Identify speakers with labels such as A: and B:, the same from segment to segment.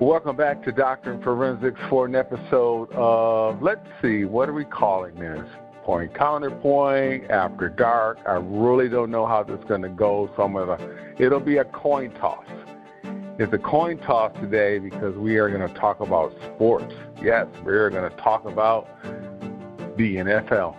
A: Welcome back to Doctor and Forensics for an episode of, let's see, what are we calling this? Point, counterpoint, after dark. I really don't know how this is going to go, so it'll be a coin toss. It's a coin toss today because we are going to talk about sports. Yes, we're going to talk about the NFL,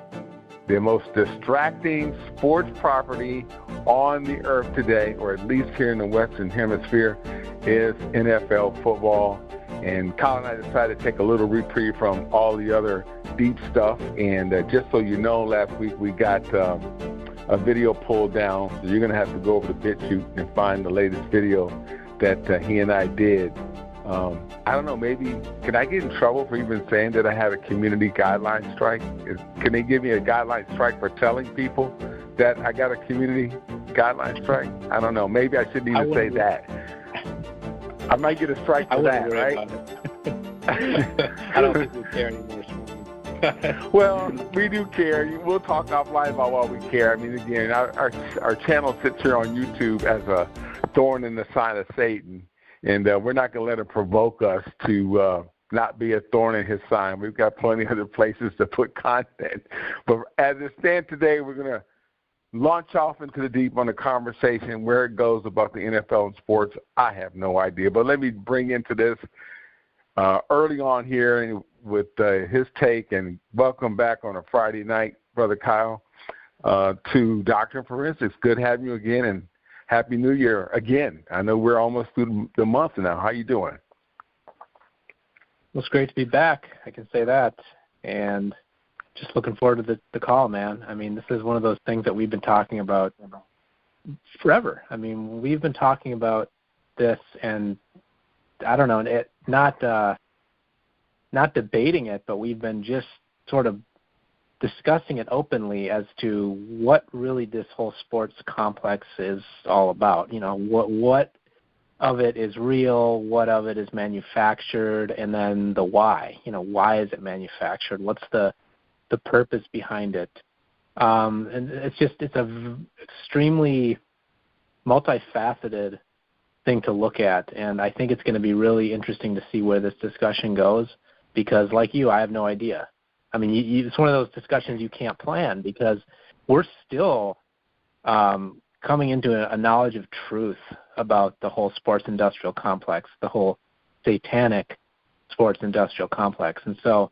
A: the most distracting sports property on the earth today, or at least here in the Western Hemisphere, is NFL football. And Kyle and I decided to take a little reprieve from all the other deep stuff. And just so you know, last week we got a video pulled down, so you're going to have to go over to BitChute and find the latest video that he and I did. I don't know, maybe, can I get in trouble for even saying that I had a community guideline strike? Can they give me a guideline strike for telling people that I got a community guideline strike? I don't know. Maybe I shouldn't even say that. I might get a strike for that, right?
B: I don't think we care anymore.
A: Well, we do care. We'll talk offline about what we care. I mean, again, our channel sits here on YouTube as a thorn in the side of Satan, and we're not going to let it provoke us to not be a thorn in his side. We've got plenty of other places to put content. But as it stands today, we're going to launch off into the deep on the conversation. Where it goes about the NFL and sports, I have no idea. But let me bring into this early on here with his take, and welcome back on a Friday night, Brother Kyle, to Doctor Forensics. Good having you again, and Happy New Year again. I know we're almost through the month now. How you doing?
B: Well, it's great to be back. I can say that. And just looking forward to the call, man. I mean, this is one of those things that we've been talking about forever. I mean, we've been talking about this, and I don't know, not debating it, but we've been just sort of discussing it openly as to what really this whole sports complex is all about. You know, what of it is real, what of it is manufactured, and then the why. You know, why is it manufactured? What's the purpose behind it? And it's a extremely multifaceted thing to look at, and I think it's going to be really interesting to see where this discussion goes, because like you, I have no idea. I mean, it's one of those discussions you can't plan, because we're still coming into a knowledge of truth about the whole sports industrial complex, the whole satanic sports industrial complex. And so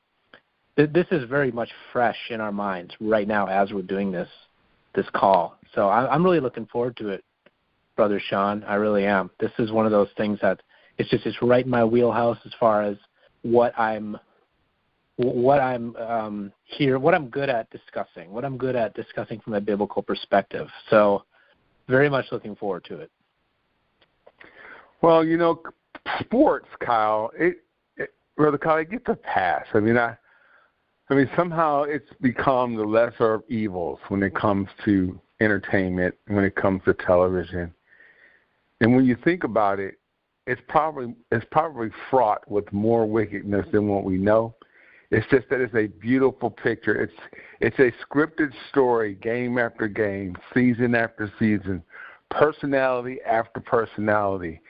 B: this is very much fresh in our minds right now as we're doing this call. So I'm really looking forward to it, Brother Sean. I really am. This is one of those things that it's right in my wheelhouse as far as what I'm good at discussing from a biblical perspective. So very much looking forward to it.
A: Well, you know, sports, Kyle, Brother Kyle, it gets a pass. I mean, somehow it's become the lesser of evils when it comes to entertainment, when it comes to television. And when you think about it, it's probably fraught with more wickedness than what we know. It's just that it's a beautiful picture. It's a scripted story, game after game, season after season, personality after personality.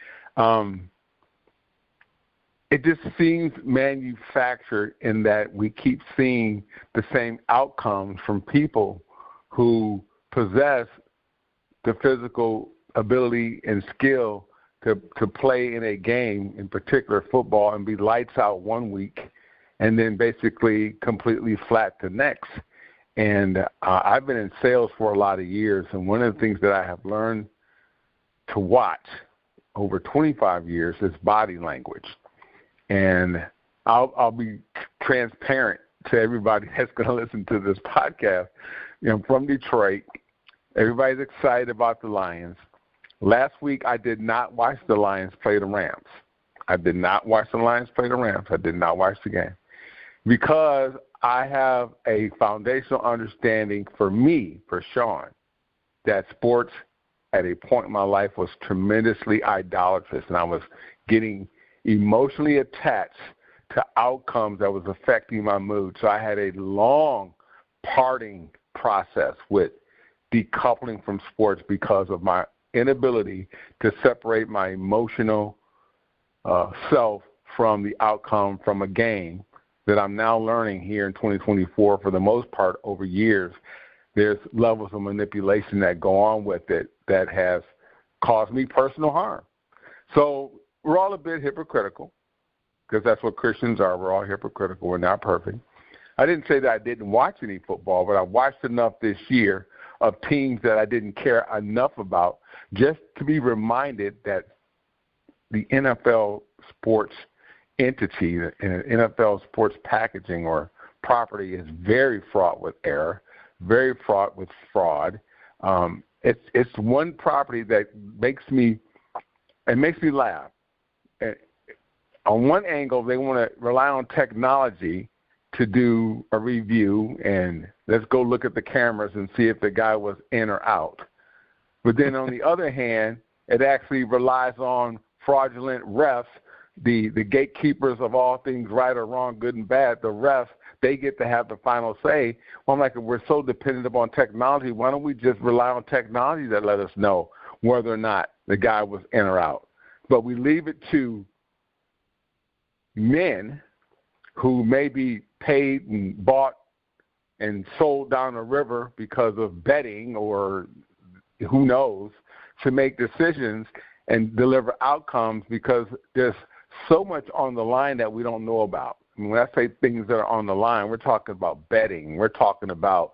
A: It just seems manufactured in that we keep seeing the same outcomes from people who possess the physical ability and skill to play in a game, in particular football, and be lights out one week and then basically completely flat the next. And I've been in sales for a lot of years, and one of the things that I have learned to watch over 25 years is body language. And I'll be transparent to everybody that's going to listen to this podcast. You know, I'm from Detroit. Everybody's excited about the Lions. Last week, I did not watch the Lions play the Rams. I did not watch the Lions play the Rams. I did not watch the game because I have a foundational understanding for me, for Sean, that sports at a point in my life was tremendously idolatrous, and I was getting emotionally attached to outcomes that was affecting my mood. So I had a long parting process with decoupling from sports because of my inability to separate my emotional self from the outcome from a game that I'm now learning here in 2024 for the most part over years. There's levels of manipulation that go on with it that has caused me personal harm. So we're all a bit hypocritical because that's what Christians are. We're all hypocritical. We're not perfect. I didn't say that I didn't watch any football, but I watched enough this year of teams that I didn't care enough about just to be reminded that the NFL sports entity, the NFL sports packaging or property is very fraught with error, very fraught with fraud. It's one property that makes me laugh. On one angle, they want to rely on technology to do a review and let's go look at the cameras and see if the guy was in or out. But then on the other hand, it actually relies on fraudulent refs, the gatekeepers of all things right or wrong, good and bad, the refs, they get to have the final say. Well, I'm like, if we're so dependent upon technology, why don't we just rely on technology that let us know whether or not the guy was in or out? But we leave it to men who may be paid and bought and sold down the river because of betting or who knows, to make decisions and deliver outcomes because there's so much on the line that we don't know about. And when I say things that are on the line, we're talking about betting. We're talking about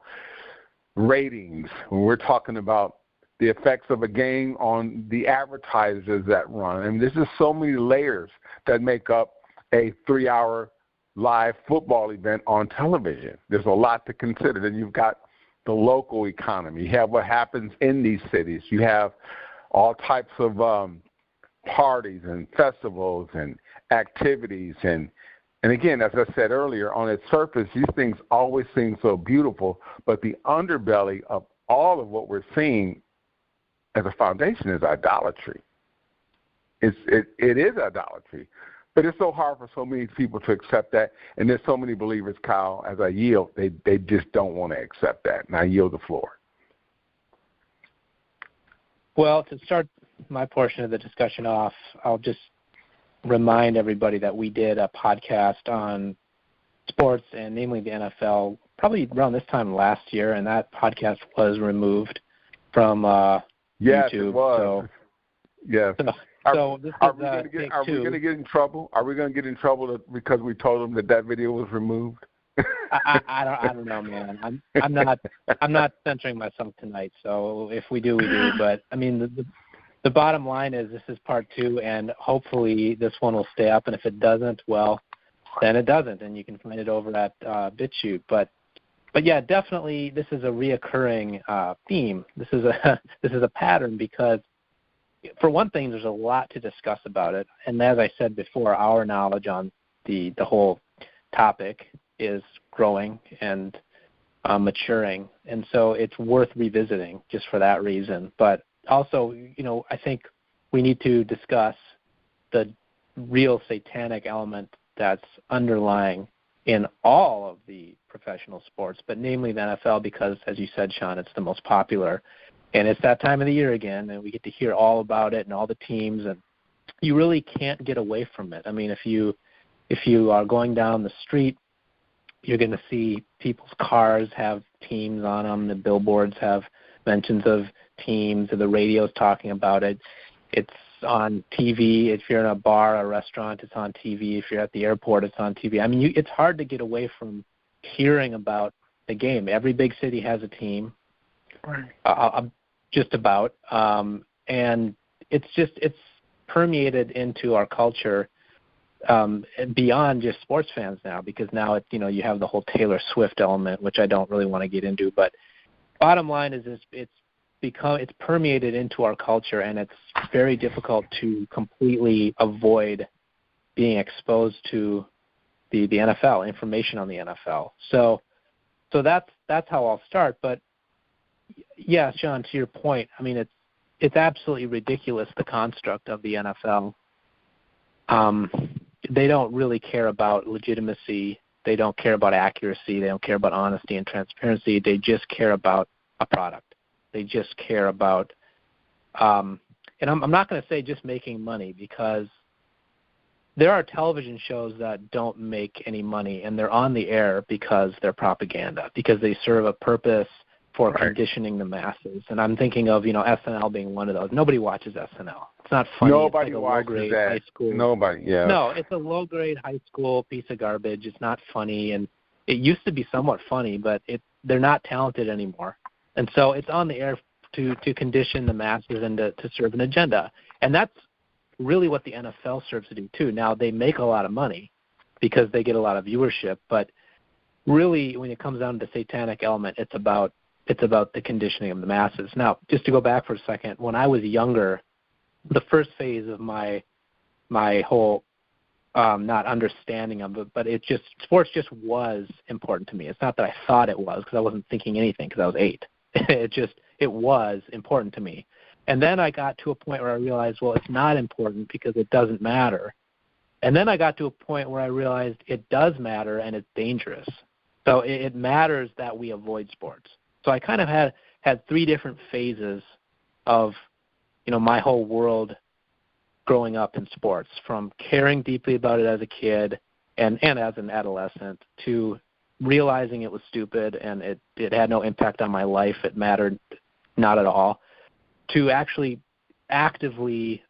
A: ratings. We're talking about the effects of a game on the advertisers that run. I mean, there's just so many layers that make up a 3-hour live football event on television. There's a lot to consider. Then you've got the local economy. You have what happens in these cities. You have all types of parties and festivals and activities. And again, as I said earlier, on its surface, these things always seem so beautiful, but the underbelly of all of what we're seeing as a foundation is idolatry. It is idolatry. But it's so hard for so many people to accept that, and there's so many believers, Kyle, as I yield, they just don't want to accept that, and I yield the floor.
B: Well, to start my portion of the discussion off, I'll just remind everybody that we did a podcast on sports, and namely the NFL, probably around this time last year, and that podcast was removed from
A: yes,
B: YouTube.
A: It was.
B: So,
A: yes.
B: So this
A: are
B: is
A: we going to get in trouble? Are we going to get in trouble because we told them that video was removed?
B: I don't know, man. I'm not censoring myself tonight. So if we do, we do. But I mean, the bottom line is this is part 2, and hopefully this one will stay up. And if it doesn't, well, then it doesn't, and you can find it over at BitChute. But yeah, definitely this is a reoccurring theme. This is a pattern because, for one thing, there's a lot to discuss about it. And as I said before, our knowledge on the whole topic is growing and maturing. And so it's worth revisiting just for that reason. But also, I think we need to discuss the real satanic element that's underlying in all of the professional sports, but namely the NFL because, as you said, Sean, it's the most popular. And it's that time of the year again, and we get to hear all about it and all the teams, and you really can't get away from it. I mean, if you are going down the street, you're going to see people's cars have teams on them. The billboards have mentions of teams, and the radio's talking about it. It's on TV. If you're in a bar, a restaurant, it's on TV. If you're at the airport, it's on TV. I mean, it's hard to get away from hearing about the game. Every big city has a team. Right. Just about, and it's permeated into our culture beyond just sports fans now, because now you have the whole Taylor Swift element, which I don't really want to get into. But bottom line is it's permeated into our culture, and it's very difficult to completely avoid being exposed to the NFL, information on the NFL. So that's how I'll start, but. Yeah, Sean, to your point, I mean, it's absolutely ridiculous, the construct of the NFL. They don't really care about legitimacy. They don't care about accuracy. They don't care about honesty and transparency. They just care about a product. They just care about and I'm not going to say just making money, because there are television shows that don't make any money, and they're on the air because they're propaganda, because they serve a purpose for conditioning the masses. And I'm thinking of, SNL being one of those. Nobody watches SNL. It's not funny.
A: Nobody
B: it's like a
A: watches
B: low-grade
A: that.
B: high school.
A: Nobody, yeah.
B: No, it's a low-grade high school piece of garbage. It's not funny, and it used to be somewhat funny, but they're not talented anymore. And so it's on the air to condition the masses and to serve an agenda. And that's really what the NFL serves to do too. Now, they make a lot of money because they get a lot of viewership, but really when it comes down to the satanic element, it's about the conditioning of the masses. Now, just to go back for a second, when I was younger, the first phase of my whole not understanding of it, but sports just was important to me. It's not that I thought it was, because I wasn't thinking anything because I was 8. It was important to me. And then I got to a point where I realized, well, it's not important because it doesn't matter. And then I got to a point where I realized it does matter and it's dangerous. So it matters that we avoid sports. So I kind of had 3 different phases of, my whole world growing up in sports, from caring deeply about it as a kid and as an adolescent, to realizing it was stupid and it had no impact on my life. It mattered not at all, to actually actively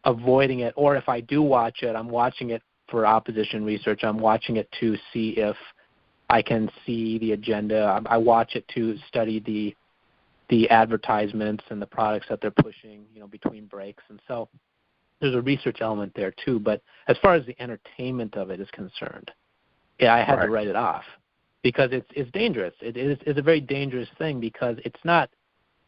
B: avoiding it. Or if I do watch it, I'm watching it for opposition research. I'm watching it to see if I can see the agenda. I watch it to study the advertisements and the products that they're pushing, between breaks. And so there's a research element there too. But as far as the entertainment of it is concerned, I had to write it off because it's dangerous. It's a very dangerous thing because it's not.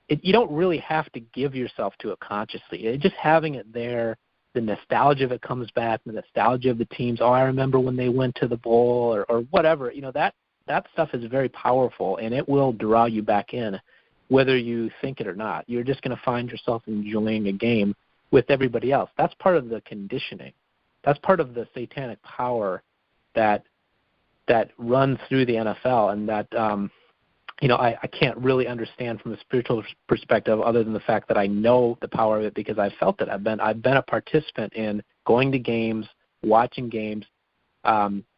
B: You don't really have to give yourself to it consciously. Just having it there, the nostalgia of it comes back, the nostalgia of the teams. Oh, I remember when they went to the bowl or whatever. That stuff is very powerful, and it will draw you back in, whether you think it or not. You're just going to find yourself enjoying a game with everybody else. That's part of the conditioning. That's part of the satanic power that runs through the NFL, and that I can't really understand from a spiritual perspective, other than the fact that I know the power of it because I've felt it. I've been a participant in going to games, watching games,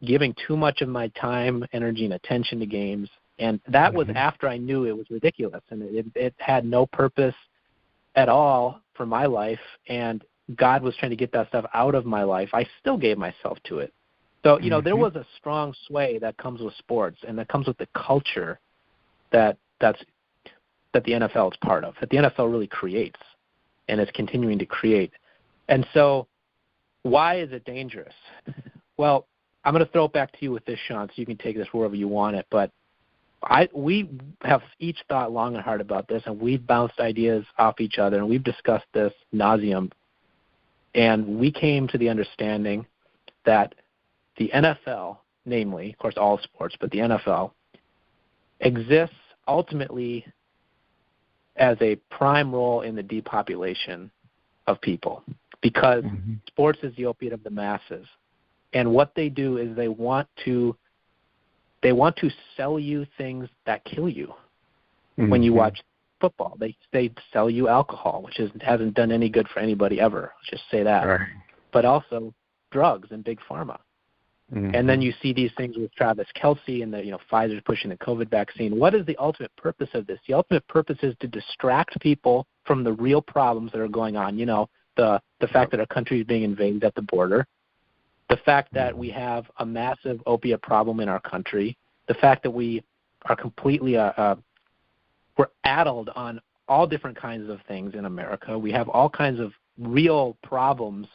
B: giving too much of my time, energy, and attention to games, and that was after I knew it was ridiculous and it had no purpose at all for my life, and God was trying to get that stuff out of my life. I still gave myself to it. So there was a strong sway that comes with sports, and that comes with the culture that the NFL is part of, that the NFL really creates and is continuing to create. And so why is it dangerous? Well, I'm going to throw it back to you with this, Sean, so you can take this wherever you want it. But we have each thought long and hard about this, and we've bounced ideas off each other, and we've discussed this nauseum. And we came to the understanding that the NFL, namely, of course, all sports, but the NFL, exists ultimately as a prime role in the depopulation of people, because sports is the opiate of the masses. And what they do is they want to sell you things that kill you. When you watch football, they sell you alcohol, which hasn't done any good for anybody ever. Let's just say that.
A: Right.
B: But also drugs and big pharma. And then you see these things with Travis Kelce and Pfizer's pushing the COVID vaccine. What is the ultimate purpose of this? The ultimate purpose is to distract people from the real problems that are going on. The fact that our country is being invaded at the border, the fact that we have a massive opiate problem in our country, the fact that we are completely we're addled on all different kinds of things in America. We have all kinds of real problems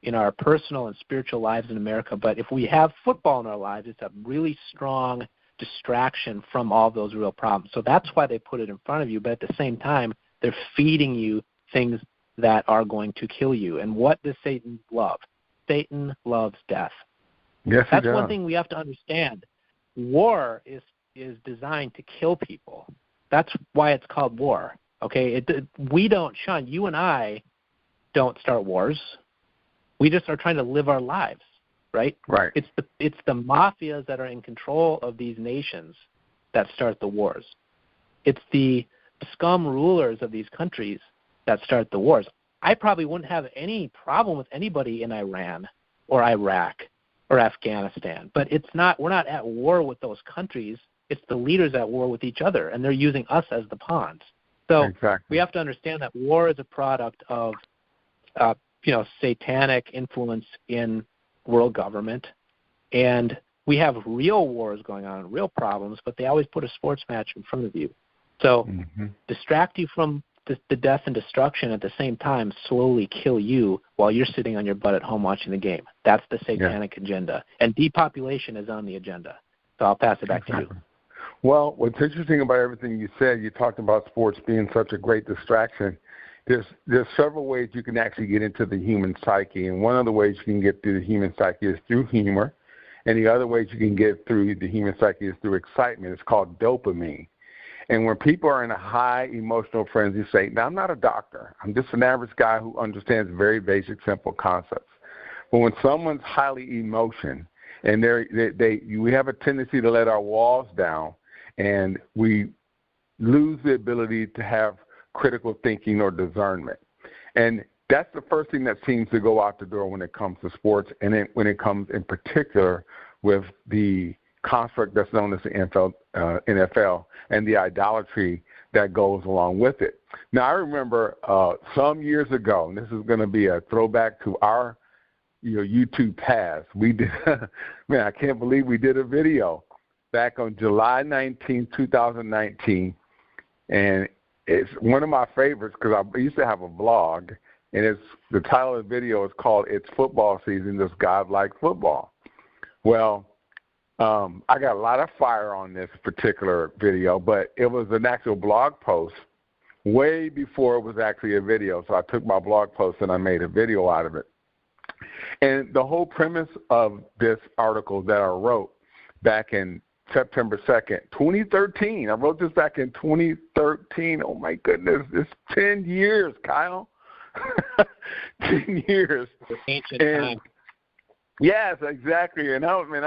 B: in our personal and spiritual lives in America. But if we have football in our lives, it's a really strong distraction from all those real problems. So that's why they put it in front of you. But at the same time, they're feeding you things that are going to kill you. And what does Satan love? Satan loves death.
A: Yes,
B: that's one thing we have to understand. War is designed to kill people. That's why it's called war. Okay, we don't, Sean, you and I don't start wars. We just are trying to live our lives, right?
A: Right.
B: It's the mafias that are in control of these nations that start the wars. It's the scum rulers of these countries that start the wars. I probably wouldn't have any problem with anybody in Iran or Iraq or Afghanistan. But we're not at war with those countries. It's the leaders at war with each other, and they're using us as the pawns. So
A: exactly.
B: We have to understand that war is a product of, satanic influence in world government, and we have real wars going on, real problems, but they always put a sports match in front of you. So distract you from the death and destruction, at the same time slowly kill you while you're sitting on your butt at home watching the game. That's the satanic agenda. And depopulation is on the agenda. So I'll pass it back to you.
A: Well, what's interesting about everything you said, you talked about sports being such a great distraction. There's several ways you can actually get into the human psyche, and one of the ways you can get through the human psyche is through humor, and the other ways you can get through the human psyche is through excitement. It's called dopamine. And when people are in a high emotional frenzy, say, now I'm not a doctor. I'm just an average guy who understands very basic, simple concepts. But when someone's highly emotion, and we have a tendency to let our walls down, and we lose the ability to have critical thinking or discernment. And that's the first thing that seems to go out the door when it comes to sports, and when it comes in particular with the construct that's known as the NFL and the idolatry that goes along with it. Now, I remember some years ago, and this is going to be a throwback to our YouTube past. We did, man, I can't believe we did a video back on July 19, 2019, and it's one of my favorites because I used to have a blog, and the title of the video is called "It's Football Season, Does God Like Football?" Well, I got a lot of fire on this particular video, but it was an actual blog post way before it was actually a video. So I took my blog post and I made a video out of it. And the whole premise of this article that I wrote back in September 2nd, 2013, I wrote this back in 2013. Oh, my goodness, it's 10 years, Kyle. 10 years.
B: Ancient time.
A: Yes, exactly. And I was coming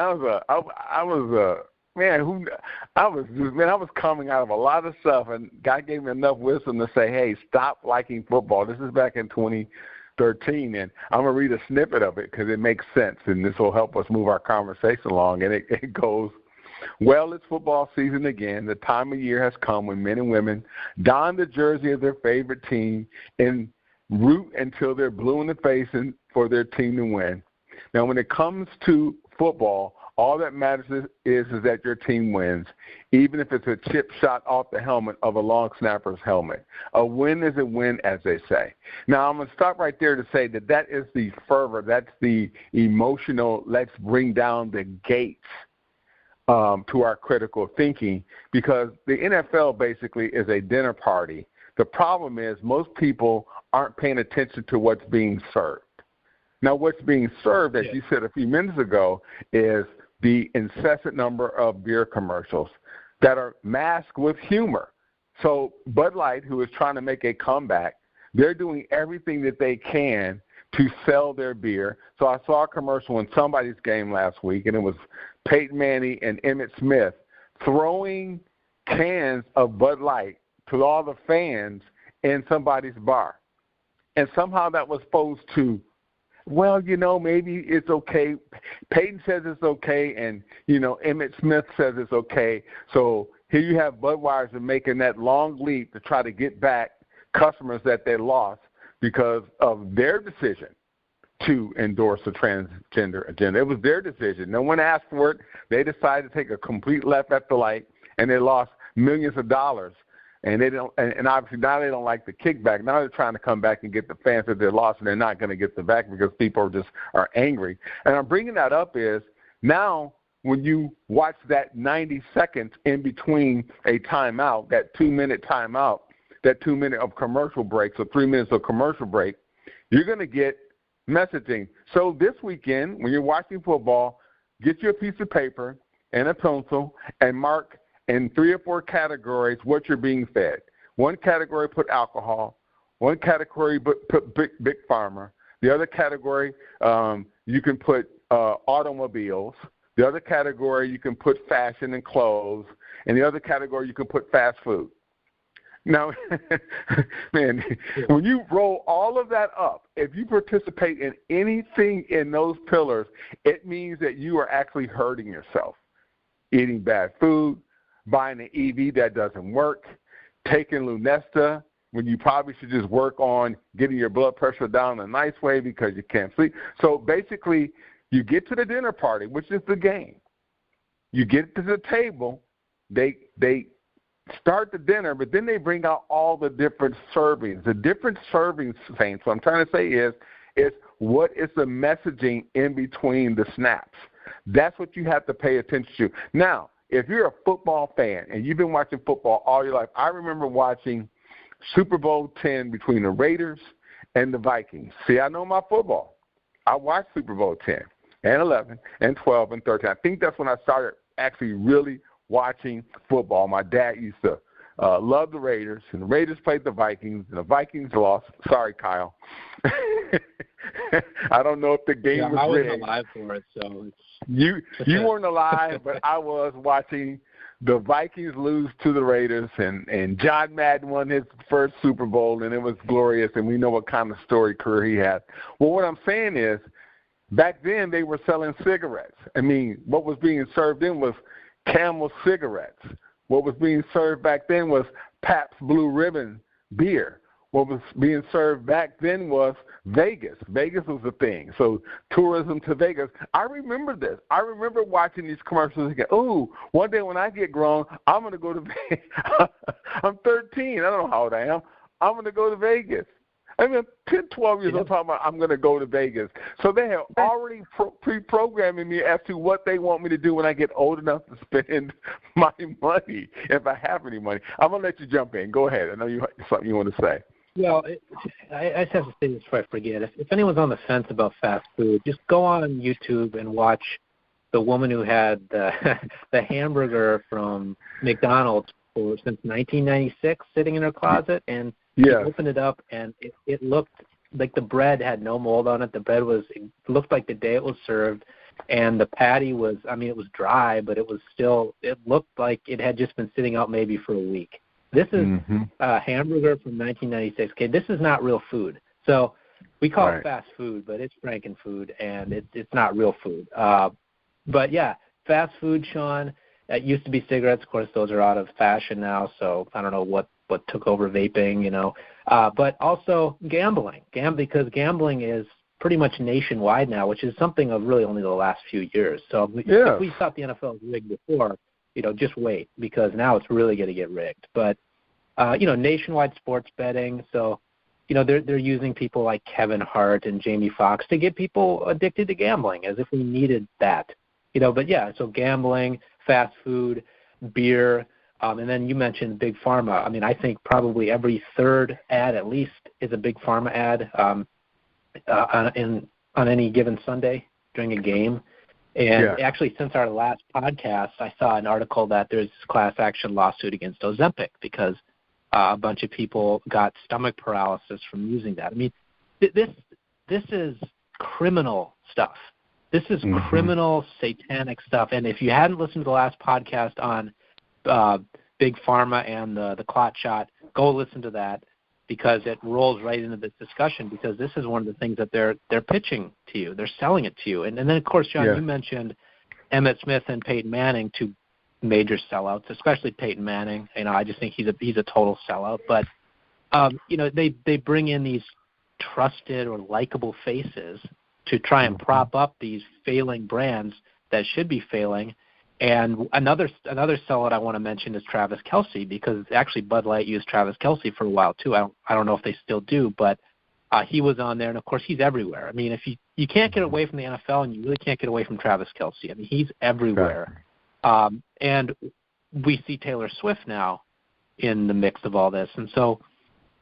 A: out of a lot of stuff, and God gave me enough wisdom to say, hey, stop liking football. This is back in 2013, and I'm going to read a snippet of it because it makes sense, and this will help us move our conversation along. And it goes, well, it's football season again. The time of year has come when men and women don the jersey of their favorite team and root until they're blue in the face for their team to win. Now, when it comes to football, all that matters is that your team wins, even if it's a chip shot off the helmet of a long snapper's helmet. A win is a win, as they say. Now, I'm going to stop right there to say that is the fervor, that's the emotional, let's bring down the gates to our critical thinking, because the NFL basically is a dinner party. The problem is most people aren't paying attention to what's being served. Now, what's being served, as you said a few minutes ago, is the incessant number of beer commercials that are masked with humor. So Bud Light, who is trying to make a comeback, they're doing everything that they can to sell their beer. So I saw a commercial in somebody's game last week, and it was Peyton Manning and Emmitt Smith throwing cans of Bud Light to all the fans in somebody's bar. And somehow that was supposed to, well, maybe it's okay. Peyton says it's okay, and, Emmitt Smith says it's okay. So here you have Budweiser making that long leap to try to get back customers that they lost because of their decision to endorse the transgender agenda. It was their decision. No one asked for it. They decided to take a complete left at the light, and they lost millions of dollars. And they don't, and obviously now they don't like the kickback. Now they're trying to come back and get the fans that they lost, and they're not going to get them back because people are angry. And I'm bringing that up is now when you watch that 90 seconds in between a timeout, that 2-minute timeout, that 2 minute of commercial break, so 3 minutes of commercial break, you're going to get messaging. So this weekend, when you're watching football, get you a piece of paper and a pencil and mark in 3 or 4 categories what you're being fed. One category, put alcohol. One category, put big pharma. The other category, you can put automobiles. The other category, you can put fashion and clothes. And the other category, you can put fast food. Now, man, when you roll all of that up, if you participate in anything in those pillars, it means that you are actually hurting yourself. Eating bad food, buying an EV that doesn't work, taking Lunesta when you probably should just work on getting your blood pressure down in a nice way because you can't sleep. So basically, you get to the dinner party, which is the game. You get to the table, they start the dinner, but then they bring out all the different servings. The different servings, Saints, what I'm trying to say is what is the messaging in between the snaps. That's what you have to pay attention to. Now, if you're a football fan and you've been watching football all your life, I remember watching Super Bowl 10 between the Raiders and the Vikings. See, I know my football. I watched Super Bowl 10 and 11 and 12 and 13. I think that's when I started actually really watching football. My dad used to love the Raiders, and the Raiders played the Vikings, and the Vikings lost. Sorry, Kyle. I don't know if the game was rigged.
B: I wasn't alive for it, so
A: you weren't alive, but I was watching the Vikings lose to the Raiders, and John Madden won his first Super Bowl, and it was glorious, and we know what kind of story career he had. Well, what I'm saying is, back then they were selling cigarettes. I mean, what was being served in was Camel cigarettes. What was being served back then was Pabst Blue Ribbon beer. What was being served back then was Vegas. Vegas was the thing. So tourism to Vegas. I remember this. I remember watching these commercials and going, ooh, one day when I get grown, I'm going to go to Vegas. I'm 13. I don't know how old I am. I'm going to go to Vegas. I mean, 10, 12 years old, talking about I'm going to go to Vegas. So they have already pre-programming me as to what they want me to do when I get old enough to spend my money, if I have any money. I'm going to let you jump in. Go ahead. I know you have something you want to say.
B: Well, I just have to say this before I forget. If anyone's on the fence about fast food, just go on YouTube and watch the woman who had the hamburger from McDonald's since 1996 sitting in her closet, and she opened it up, and it looked like the bread had no mold on it. The bread it looked like the day it was served, and the patty was, I mean, it was dry, but it looked like it had just been sitting out maybe for a week. This is a hamburger from 1996. Okay, this is not real food. So we call it fast food, but it's Frankenfood, and it's not real food. But yeah, fast food, Sean. It used to be cigarettes. Of course, those are out of fashion now. So I don't know what took over vaping, you know. But also gambling. Because gambling is pretty much nationwide now, which is something of really only the last few years. So if we thought the NFL was rigged before, you know, just wait, because now it's really going to get rigged. But, you know, nationwide sports betting. So, you know, they're using people like Kevin Hart and Jamie Foxx to get people addicted to gambling, as if we needed that. You know, but yeah, so gambling, fast food, beer, and then you mentioned Big Pharma. I mean, I think probably every third ad at least is a Big Pharma ad on any given Sunday during a game. And actually, since our last podcast, I saw an article that there's class action lawsuit against Ozempic because a bunch of people got stomach paralysis from using that. I mean, this is criminal stuff. This is criminal, satanic stuff. And if you hadn't listened to the last podcast on Big Pharma and the clot shot, go listen to that, because it rolls right into this discussion, because this is one of the things that they're pitching to you. They're selling it to you. And then, of course, John, you mentioned Emmitt Smith and Peyton Manning, two major sellouts, especially Peyton Manning. You know, I just think he's a total sellout. But, you know, they bring in these trusted or likable faces to try and prop up these failing brands that should be failing. And another sellout I want to mention is Travis Kelce, because actually Bud Light used Travis Kelce for a while too. I don't know if they still do, but he was on there, and of course he's everywhere. I mean, if you can't get away from the NFL, and you really can't get away from Travis Kelce. I mean, he's everywhere. And we see Taylor Swift now in the mix of all this, and so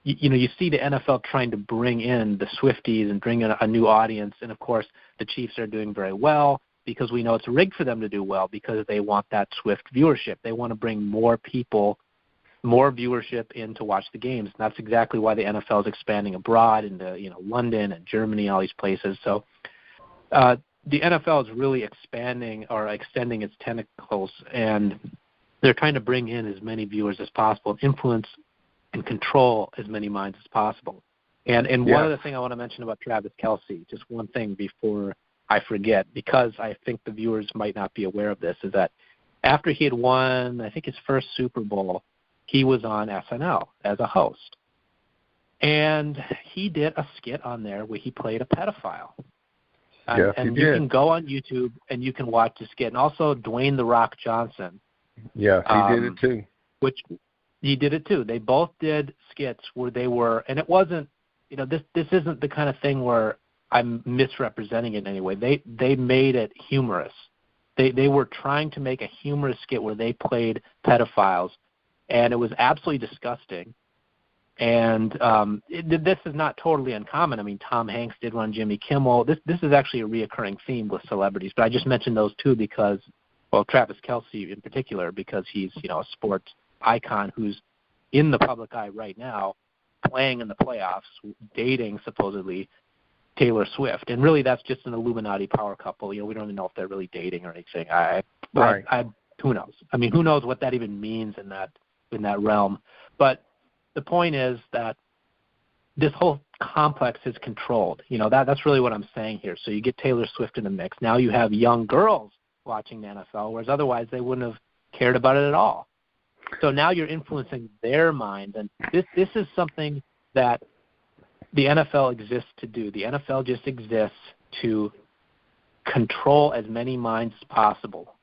B: you know, you see the NFL trying to bring in the Swifties and bring in a new audience, and of course the Chiefs are doing very well, because we know it's rigged for them to do well, because they want that Swift viewership. They want to bring more people, more viewership in to watch the games. And that's exactly why the NFL is expanding abroad into, you know, London and Germany, all these places. So the NFL is really expanding or extending its tentacles, and they're trying to bring in as many viewers as possible and influence and control as many minds as possible. And one other thing I want to mention about Travis Kelce, just one thing before I forget, because I think the viewers might not be aware of this, is that after he had won, I think, his first Super Bowl, he was on SNL as a host. And he did a skit on there where he played a pedophile. And you can go on YouTube and you can watch the skit. And also Dwayne "The Rock" Johnson.
A: Yeah, he did it too.
B: Which he did it too. They both did skits where they were, and it wasn't, this isn't the kind of thing where I'm misrepresenting it in any way. They made it humorous. They were trying to make a humorous skit where they played pedophiles, and it was absolutely disgusting. And this is not totally uncommon. I mean, Tom Hanks did one, Jimmy Kimmel. This is actually a reoccurring theme with celebrities. But I just mentioned those two because, well, Travis Kelce in particular, because he's a sports icon who's in the public eye right now, playing in the playoffs, dating supposedly Taylor Swift, and really that's just an Illuminati power couple. We don't even know if they're really dating or anything. Who knows? I mean, who knows what that even means in that realm? But the point is that this whole complex is controlled. That's really what I'm saying here. So you get Taylor Swift in the mix. Now you have young girls watching the NFL, whereas otherwise they wouldn't have cared about it at all. So now you're influencing their minds, and this is something that the NFL exists to do. The NFL just exists to control as many minds as possible.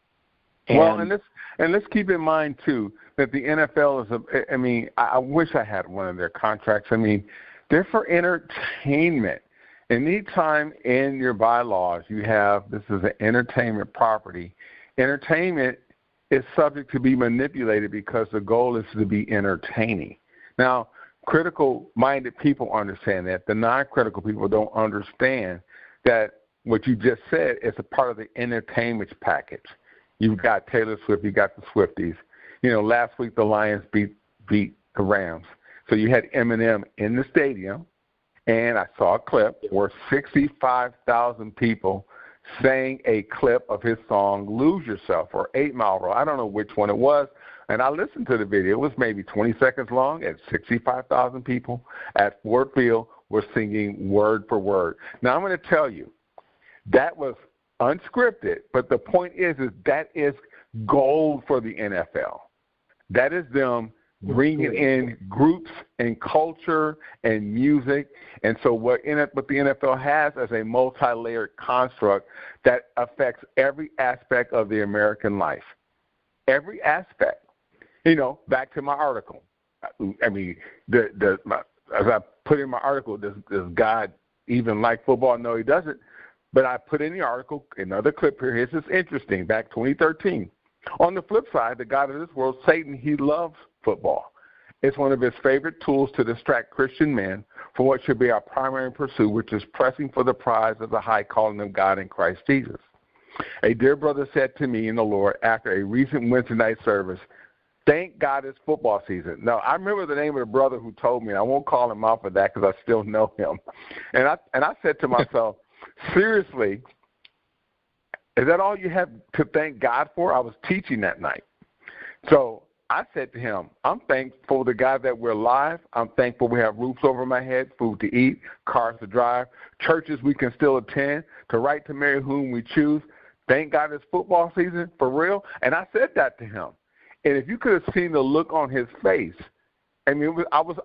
A: And let's keep in mind too that the NFL is I wish I had one of their contracts. I mean, they're for entertainment. Anytime in your bylaws you have this is an entertainment property, entertainment is subject to be manipulated because the goal is to be entertaining. Now, critical-minded people understand that. The non-critical people don't understand that what you just said is a part of the entertainment package. You've got Taylor Swift, you got the Swifties. Last week the Lions beat the Rams. So you had Eminem in the stadium, and I saw a clip where 65,000 people sang a clip of his song "Lose Yourself" or 8 Mile Road. I don't know which one it was. And I listened to the video. It was maybe 20 seconds long, and 65,000 people at Ford Field were singing word for word. Now, I'm going to tell you, that was unscripted, but the point is that is gold for the NFL. That is them bringing in groups and culture and music. And so what the NFL has as a multi-layered construct that affects every aspect of the American life. Every aspect. Back to my article. I mean, as I put in my article, does God even like football? No, he doesn't. But I put in the article, another clip here. This is interesting. Back 2013. On the flip side, the God of this world, Satan, he loves football. It's one of his favorite tools to distract Christian men from what should be our primary pursuit, which is pressing for the prize of the high calling of God in Christ Jesus. A dear brother said to me in the Lord after a recent Wednesday night service, "Thank God it's football season." Now, I remember the name of the brother who told me, and I won't call him out for that because I still know him. And I said to myself, seriously, is that all you have to thank God for? I was teaching that night. So I said to him, I'm thankful to God that we're alive. I'm thankful we have roofs over my head, food to eat, cars to drive, churches we can still attend, the right to marry whom we choose. Thank God it's football season, for real. And I said that to him. And if you could have seen the look on his face, I mean, I was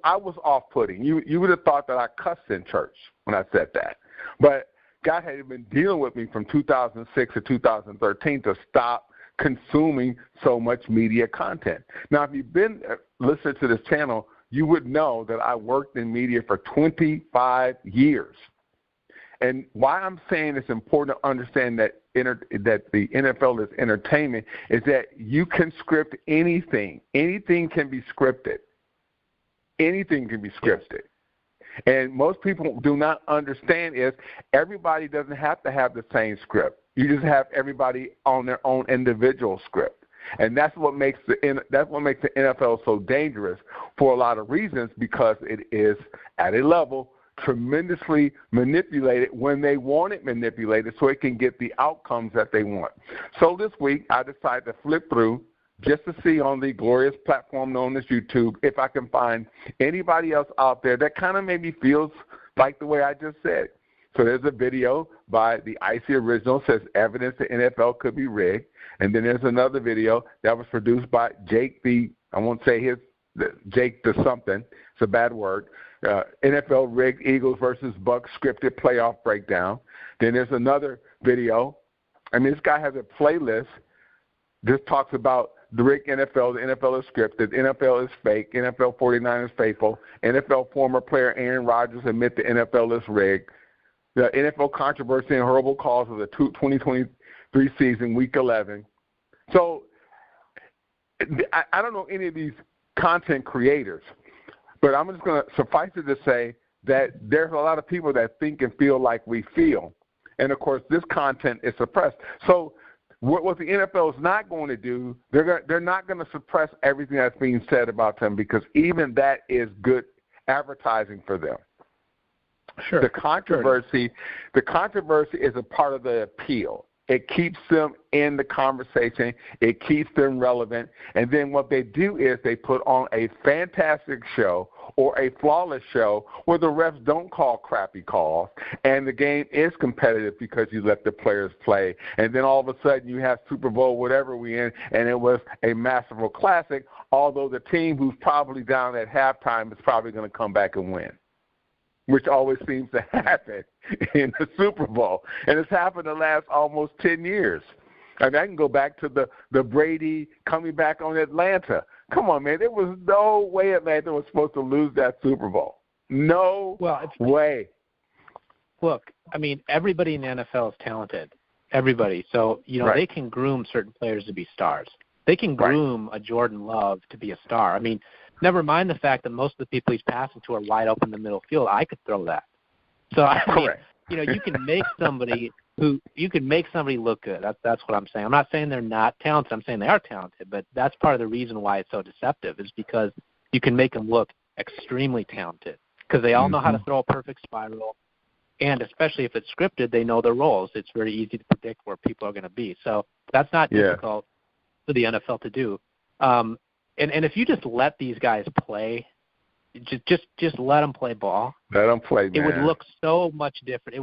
A: off-putting. You would have thought that I cussed in church when I said that. But God had been dealing with me from 2006 to 2013 to stop consuming so much media content. Now, if you've been listening to this channel, you would know that I worked in media for 25 years. And why I'm saying it's important to understand that the NFL is entertainment is that you can script anything. Anything can be scripted. Anything can be scripted. And most people do not understand is everybody doesn't have to have the same script. You just have everybody on their own individual script. And that's what makes the NFL so dangerous for a lot of reasons, because it is at a level tremendously manipulated when they want it manipulated so it can get the outcomes that they want. So this week I decided to flip through just to see on the glorious platform known as YouTube if I can find anybody else out there that kind of maybe feels like the way I just said. So there's a video by the Icy Original, says evidence the NFL could be rigged. And then there's another video that was produced by Jake Jake the something. It's a bad word. NFL rigged Eagles versus Bucks scripted playoff breakdown. Then there's another video. I mean, this guy has a playlist. This talks about the rigged NFL. The NFL is scripted. The NFL is fake. NFL 49 is faithful. NFL former player Aaron Rodgers admit the NFL is rigged. The NFL controversy and horrible calls of the 2023 season, Week 11. So I don't know any of these content creators, but I'm just going to suffice it to say that there's a lot of people that think and feel like we feel. And, of course, this content is suppressed. So what the NFL is not going to do, they're not going to suppress everything that's being said about them, because even that is good advertising for them.
B: Sure.
A: The controversy is a part of the appeal. It keeps them in the conversation. It keeps them relevant. And then what they do is they put on a fantastic show or a flawless show where the refs don't call crappy calls, and the game is competitive because you let the players play. And then all of a sudden you have Super Bowl whatever we in, and it was a masterful classic, although the team who's probably down at halftime is probably going to come back and win, which always seems to happen in the Super Bowl. And it's happened the last almost 10 years. I mean, I can go back to the Brady coming back on Atlanta. Come on, man. There was no way Atlanta was supposed to lose that Super Bowl. No way.
B: Look, I mean, everybody in the NFL is talented. Everybody. So,
A: right.
B: They can groom certain players to be stars. They can groom a Jordan Love to be a star. I mean, never mind the fact that most of the people he's passing to are wide open in the middle field. I could throw that. So I mean, you can make somebody look good. That's what I'm saying. I'm not saying they're not talented. I'm saying they are talented, but that's part of the reason why it's so deceptive, is because you can make them look extremely talented, because they all know how to throw a perfect spiral, and especially if it's scripted, they know their roles. It's very easy to predict where people are going to be. So that's not difficult for the NFL to do. And if you just let these guys play, just let them play ball.
A: Let them play, man.
B: It would look so much different.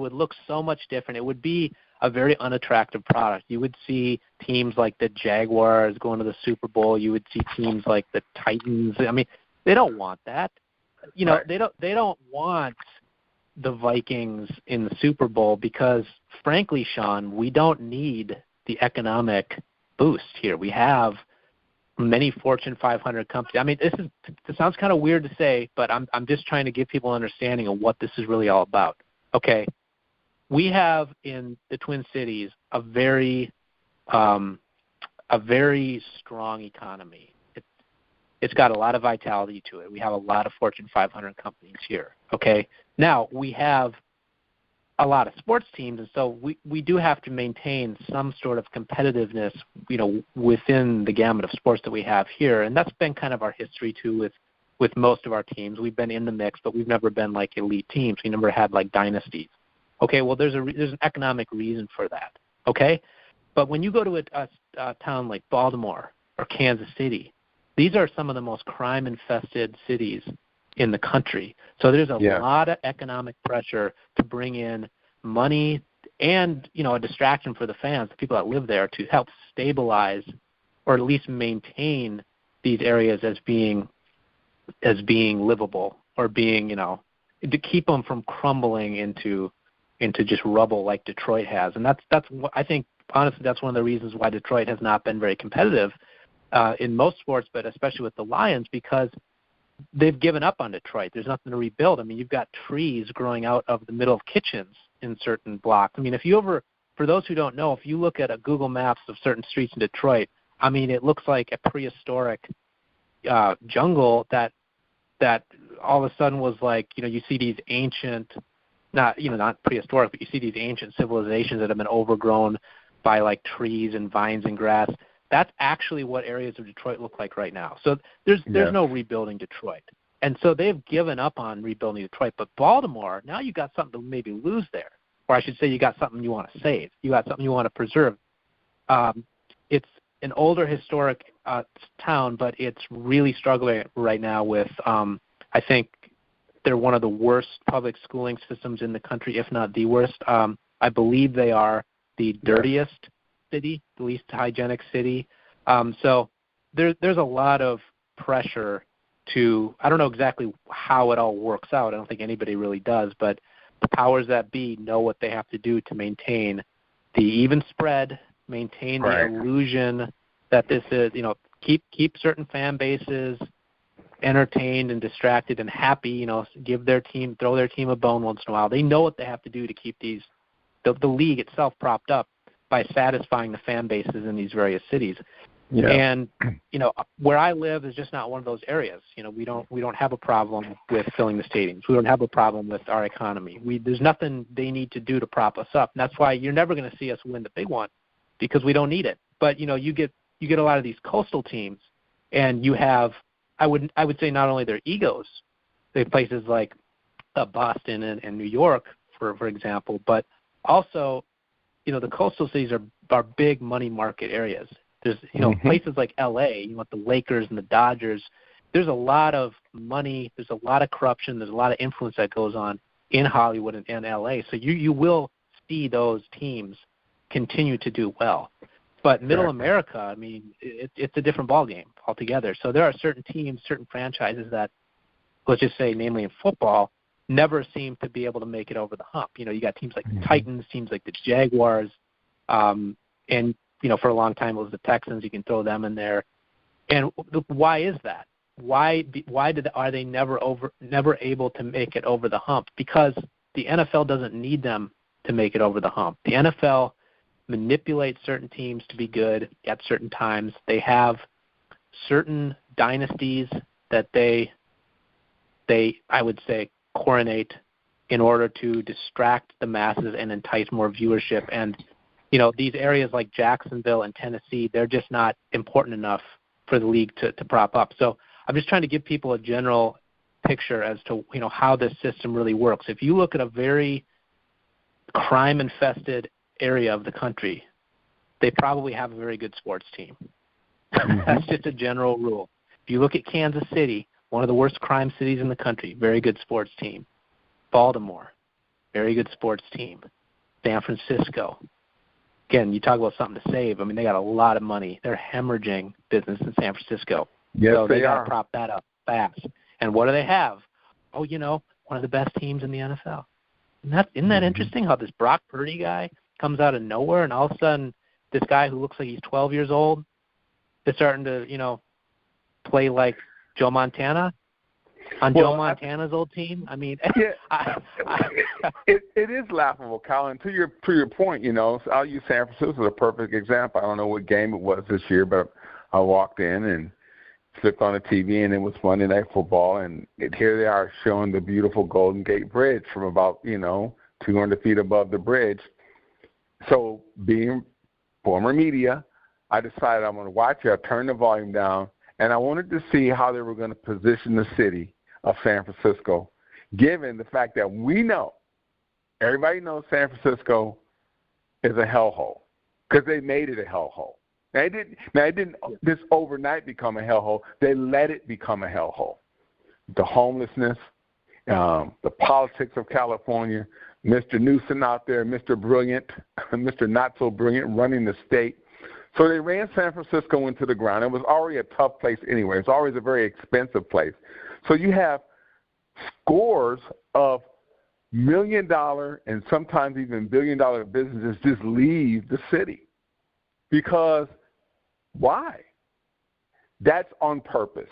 B: It would be a very unattractive product. You would see teams like the Jaguars going to the Super Bowl. You would see teams like the Titans. I mean, they don't want that. They don't want the Vikings in the Super Bowl because, frankly, Sean, we don't need the economic boost here. We have many Fortune 500 companies. I mean, this sounds kind of weird to say, but I'm just trying to give people an understanding of what this is really all about. Okay, we have in the Twin Cities a very strong economy. It's got a lot of vitality to it. We have a lot of Fortune 500 companies here. Okay, now we have a lot of sports teams, and so we do have to maintain some sort of competitiveness, within the gamut of sports that we have here, and that's been kind of our history too with most of our teams. We've been in the mix, but we've never been like elite teams. We never had like dynasties. Okay, well there's an economic reason for that. Okay, but when you go to a town like Baltimore or Kansas City, these are some of the most crime-infested cities in the country. So there's a lot of economic pressure to bring in money and, a distraction for the fans, the people that live there, to help stabilize or at least maintain these areas as being livable, or being, to keep them from crumbling into just rubble like Detroit has. And that's what I think, honestly, that's one of the reasons why Detroit has not been very competitive in most sports, but especially with the Lions, because they've given up on Detroit. There's nothing to rebuild. I mean, you've got trees growing out of the middle of kitchens in certain blocks. I mean, for those who don't know, if you look at a Google Maps of certain streets in Detroit, I mean, it looks like a prehistoric jungle that all of a sudden was like, you see these ancient, not prehistoric, but you see these ancient civilizations that have been overgrown by like trees and vines and grass. That's actually what areas of Detroit look like right now. So there's no rebuilding Detroit. And so they've given up on rebuilding Detroit. But Baltimore, now you got something to maybe lose there. Or I should say you got something you want to save. You got something you want to preserve. It's an older historic town, but it's really struggling right now with, I think they're one of the worst public schooling systems in the country, if not the worst. I believe they are the dirtiest city, the least hygienic city. So there's a lot of pressure to, I don't know exactly how it all works out. I don't think anybody really does, but the powers that be know what they have to do to maintain the even spread, maintain the illusion that this is, keep certain fan bases entertained and distracted and happy, throw their team a bone once in a while. They know what they have to do to keep the league itself propped up by satisfying the fan bases in these various cities. Yeah. And where I live is just not one of those areas. We don't have a problem with filling the stadiums. We don't have a problem with our economy. There's nothing they need to do to prop us up. And that's why you're never going to see us win the big one, because we don't need it. But you get a lot of these coastal teams, and you have, I would say, not only their egos, they have places like Boston and New York, for example, but also the coastal cities are big money market areas. There's, places like L.A., the Lakers and the Dodgers, there's a lot of money, there's a lot of corruption, there's a lot of influence that goes on in Hollywood and L.A. So you will see those teams continue to do well. But Middle America, it's a different ballgame altogether. So there are certain teams, certain franchises that, let's just say, namely in football, never seem to be able to make it over the hump. You got teams like the Titans, teams like the Jaguars, and for a long time it was the Texans. You can throw them in there. And why is that? Why are they never able to make it over the hump? Because the NFL doesn't need them to make it over the hump. The NFL manipulates certain teams to be good at certain times. They have certain dynasties that they I would say coronate in order to distract the masses and entice more viewership. And these areas like Jacksonville and Tennessee, they're just not important enough for the league to prop up. So I'm just trying to give people a general picture as to how this system really works. If you look at a very crime-infested area of the country, they probably have a very good sports team. That's just a general rule. If you look at Kansas City, one of the worst crime cities in the country, very good sports team. Baltimore, very good sports team. San Francisco, again, you talk about something to save. They got a lot of money. They're hemorrhaging business in San Francisco.
A: Yes,
B: so
A: they
B: got
A: are.
B: to prop that up fast. And what do they have? Oh, one of the best teams in the NFL. Isn't that interesting how this Brock Purdy guy comes out of nowhere, and all of a sudden this guy who looks like he's 12 years old is starting to, play like Joe Montana on Joe Montana's old team?
A: It is laughable, Colin. To your point, so I'll use San Francisco as a perfect example. I don't know what game it was this year, but I walked in and flipped on the TV, and it was Monday Night Football, and here they are showing the beautiful Golden Gate Bridge from about 200 feet above the bridge. So being former media, I decided I'm going to watch it. I turned the volume down, and I wanted to see how they were going to position the city of San Francisco, given the fact that everybody knows San Francisco is a hellhole because they made it a hellhole. Now, it didn't just overnight become a hellhole. They let it become a hellhole. The homelessness, the politics of California, Mr. Newsom out there, Mr. Brilliant, Mr. Not So Brilliant running the state. So they ran San Francisco into the ground. It was already a tough place anyway. It's always a very expensive place. So you have scores of $1 million and sometimes even $1 billion businesses just leave the city. Because why? That's on purpose.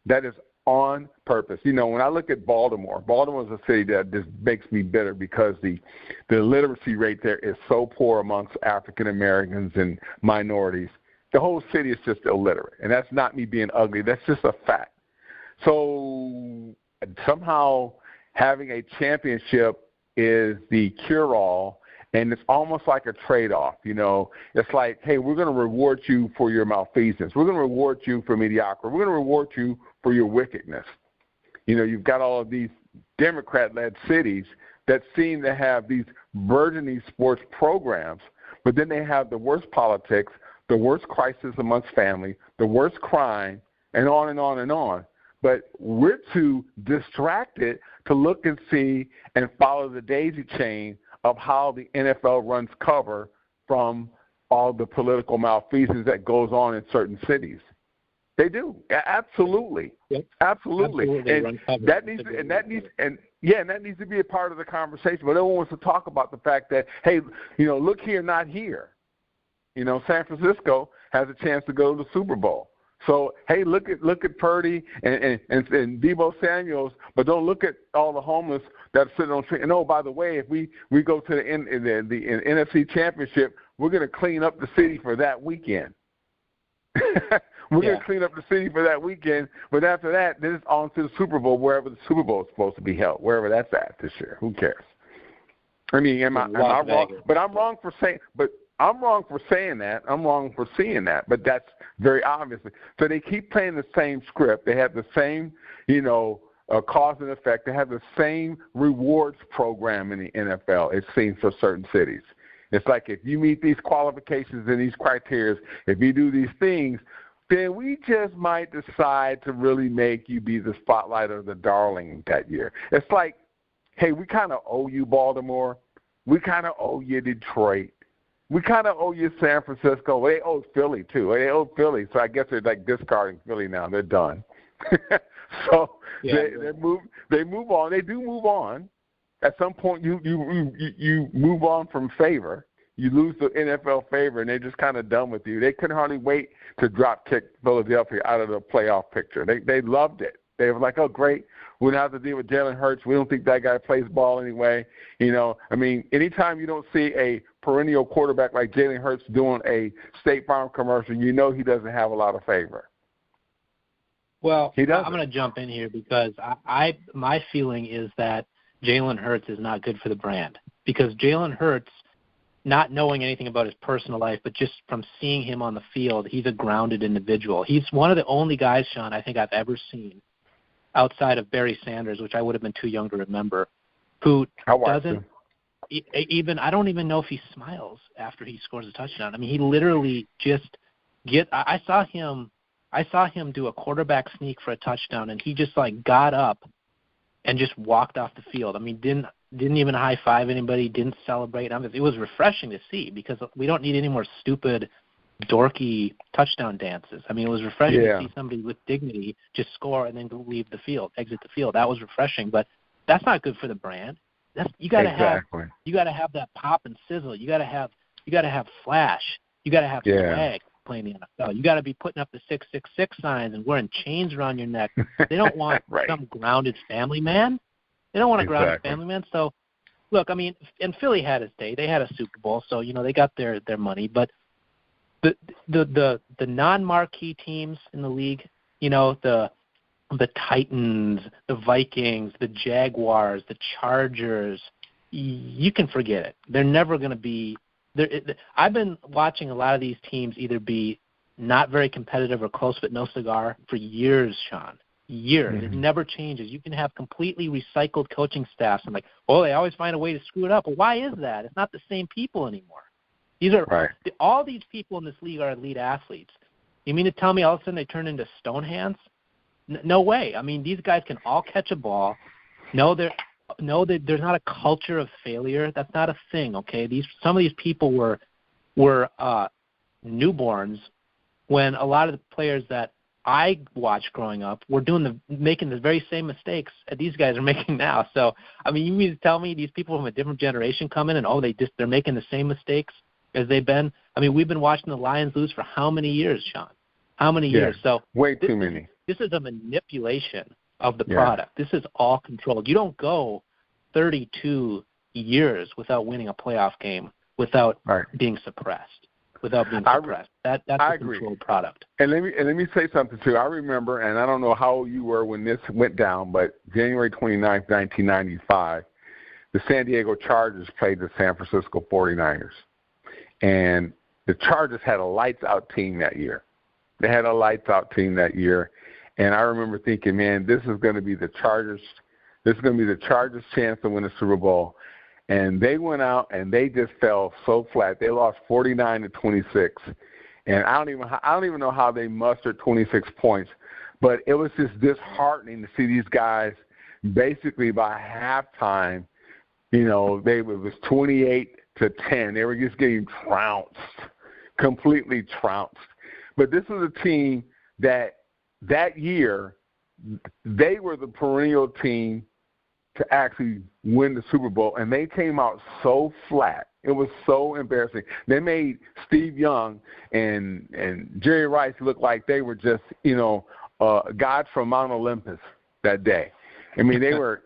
A: That is on purpose. When I look at Baltimore is a city that just makes me bitter because the literacy rate there is so poor amongst African Americans and minorities. The whole city is just illiterate. And that's not me being ugly. That's just a fact. So somehow having a championship is the cure-all, and it's almost like a trade-off. It's like, hey, we're going to reward you for your malfeasance. We're going to reward you for mediocrity. We're going to reward you for your wickedness. You've got all of these Democrat-led cities that seem to have these burgeoning sports programs, but then they have the worst politics, the worst crisis amongst family, the worst crime, and on and on and on. But we're too distracted to look and see and follow the daisy chain of how the NFL runs cover from all the political malfeasance that goes on in certain cities. They do. Absolutely.
B: Yep.
A: Absolutely.
B: And
A: that needs to be a part of the conversation. But no one wants to talk about the fact that, hey, look here, not here. San Francisco has a chance to go to the Super Bowl. So, hey, look at Purdy and Deebo Samuels, but don't look at all the homeless that are sitting on the street. And, oh, by the way, if we go to the NFC Championship, we're going to clean up the city for that weekend. We're going to clean up the city for that weekend, but after that, then it's on to the Super Bowl, wherever the Super Bowl is supposed to be held, wherever that's at this year. Who cares? I mean, am I wrong? But I'm wrong for saying. But I'm wrong for saying that. I'm wrong for seeing that. But that's very obvious. So they keep playing the same script. They have the same, cause and effect. They have the same rewards program in the NFL, it seems, for certain cities. It's like if you meet these qualifications and these criteria, if you do these things, then we just might decide to really make you be the spotlight or the darling that year. It's like, hey, we kind of owe you Baltimore. We kind of owe you Detroit. We kind of owe you San Francisco. They owe Philly, too. They owe Philly, so I guess they're like discarding Philly now. They're done. So they move on. They do move on. At some point, you move on from favor. You lose the NFL favor, and they're just kind of done with you. They couldn't hardly wait to drop kick Philadelphia out of the playoff picture. They loved it. They were like, oh, great. We don't have to deal with Jalen Hurts. We don't think that guy plays ball anyway. Anytime you don't see a perennial quarterback like Jalen Hurts doing a State Farm commercial, you know he doesn't have a lot of favor.
B: Well, I'm going to jump in here because my feeling is that Jalen Hurts is not good for the brand because Jalen Hurts, not knowing anything about his personal life, but just from seeing him on the field, he's a grounded individual. He's one of the only guys, Sean, I think I've ever seen outside of Barry Sanders, which I would have been too young to remember, who doesn't even – I don't even know if he smiles after he scores a touchdown. I mean, he literally just I saw him do a quarterback sneak for a touchdown, and he just, got up and just walked off the field. I mean, didn't even high-five anybody, didn't celebrate. It was refreshing to see because we don't need any more stupid, dorky touchdown dances. I mean, it was refreshing to see somebody with dignity just score and then exit the field. That was refreshing, but that's not good for the brand. You got to have that pop and sizzle. You got to have flash. You got to have swag playing the NFL. You got to be putting up the 666 signs and wearing chains around your neck. They don't want some grounded family man. They don't want a grounded family man. So, look, I mean, and Philly had its day. They had a Super Bowl, so they got their money. But the non-marquee teams in the league, the Titans, the Vikings, the Jaguars, the Chargers, you can forget it. They're never going to be. I've been watching a lot of these teams either be not very competitive or close but no cigar for years, Sean. Years. Mm-hmm. It never changes. You can have completely recycled coaching staffs and they always find a way to screw it up. Well, why is that? It's not the same people anymore. These are all these people in this league are elite athletes. You mean to tell me all of a sudden they turn into stone hands? No way. I mean, these guys can all catch a ball. There's not a culture of failure. That's not a thing. Okay, some of these people were newborns when a lot of the players that I watched growing up were making the very same mistakes that these guys are making now. So, I mean, you mean to tell me these people from a different generation come in and they're making the same mistakes as they've been? I mean, we've been watching the Lions lose for how many years, Sean? How many years? So
A: way too many.
B: This is a manipulation of the product. This is all controlled. You don't go 32 years without winning a playoff game without being suppressed. That's a controlled product.
A: And let me say something too. I remember, and I don't know how old you were when this went down, but January 29th, 1995, the San Diego Chargers played the San Francisco 49ers. And the Chargers had a lights-out team that year. They had a lights-out team that year. And I remember thinking, man, this is going to be the Chargers' chance to win the Super Bowl. And they went out and they just fell so flat. They lost 49-26. And I don't even know how they mustered 26 points, but it was just disheartening to see these guys basically by halftime, it was 28-10. They were just getting trounced, completely trounced. But this was a team that year, they were the perennial team to actually win the Super Bowl, and they came out so flat. It was so embarrassing. They made Steve Young and Jerry Rice look like they were just, gods from Mount Olympus that day. I mean, they were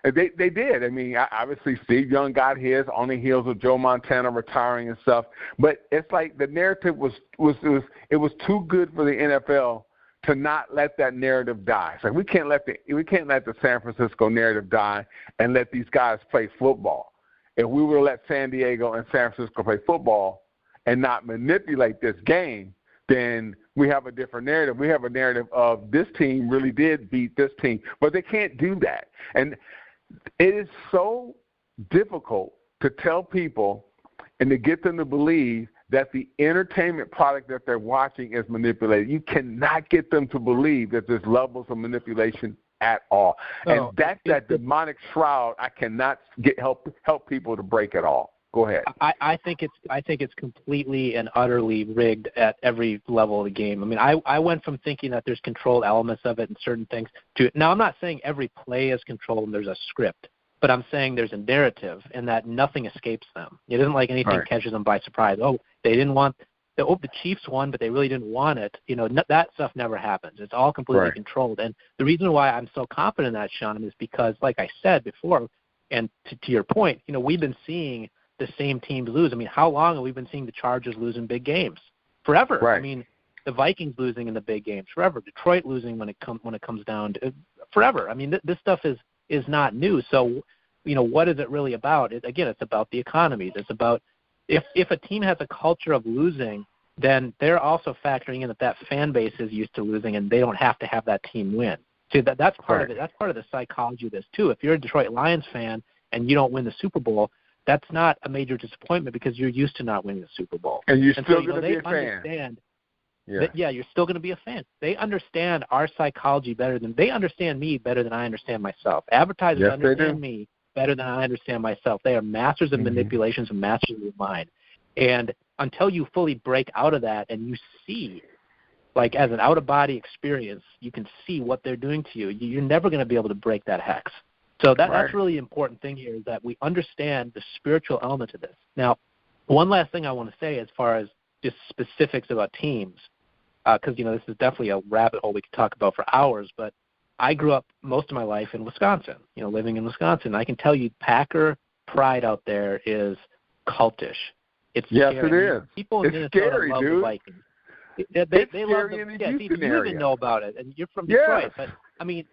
A: they did. I mean, obviously Steve Young got his on the heels of Joe Montana retiring and stuff. But it's like the narrative was too good for the NFL to not let that narrative die. It's like we can't let the San Francisco narrative die and let these guys play football. If we were to let San Diego and San Francisco play football and not manipulate this game, then we have a different narrative. We have a narrative of this team really did beat this team, but they can't do that. And it is so difficult to tell people and to get them to believe that the entertainment product that they're watching is manipulated. You cannot get them to believe that there's levels of manipulation at all. And that's that demonic shroud I cannot help people to break at all. Go ahead.
B: I think it's completely and utterly rigged at every level of the game. I mean, I went from thinking that there's controlled elements of it and certain things to now I'm not saying every play is controlled and there's a script, but I'm saying there's a narrative and that nothing escapes them. It isn't like anything catches them by surprise. They didn't want the Chiefs won, but they really didn't want it. That stuff never happens. It's all completely controlled. And the reason why I'm so confident in that, Sean, is because, like I said before, and to your point, we've been seeing the same teams lose. I mean, how long have we been seeing the Chargers lose in big games? Forever.
A: Right.
B: I mean, the Vikings losing in the big games forever. Detroit losing when it comes down to forever. I mean, this stuff is not new. So, what is it really about? It's about the economies. It's about if a team has a culture of losing, then they're also factoring in that fan base is used to losing, and they don't have to have that team win. See, that's part of it. That's part of the psychology of this too. If you're a Detroit Lions fan and you don't win the Super Bowl, that's not a major disappointment because you're used to not winning the Super Bowl.
A: And you're still going to be a fan.
B: You're still going to be a fan. They understand our psychology better than they understand me better than I understand myself. Advertisers understand me better than I understand myself. They are masters of manipulations and masters of the mind. And until you fully break out of that and you see, like as an out-of-body experience, you can see what they're doing to you, you're never going to be able to break that hex. So that's really the important thing here is that we understand the spiritual element of this. Now, one last thing I want to say as far as just specifics about teams, because, this is definitely a rabbit hole we could talk about for hours, but I grew up most of my life in Wisconsin, living in Wisconsin. I can tell you Packer pride out there is cultish. It's
A: yes,
B: scary.
A: It is.
B: People in Minnesota
A: scary,
B: love
A: dude.
B: the Vikings. They love them.
A: Yeah,
B: you even know about it, and you're from Detroit. But, I mean,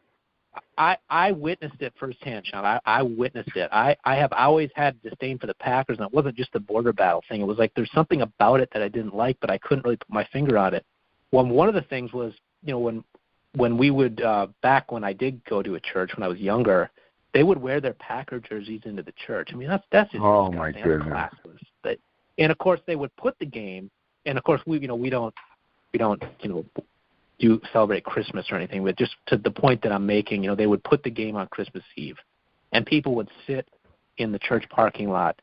B: I witnessed it firsthand, Sean. I witnessed it. I have always had disdain for the Packers, and it wasn't just the border battle thing. It was like there's something about it that I didn't like, but I couldn't really put my finger on it. Well, one of the things was, when we would, back when I did go to a church when I was younger, they would wear their Packer jerseys into the church. I mean, that's just
A: my goodness.
B: Classless. But, and of course, they would put the game, and of course, we don't do celebrate Christmas or anything, but just to the point that I'm making, they would put the game on Christmas Eve, and people would sit in the church parking lot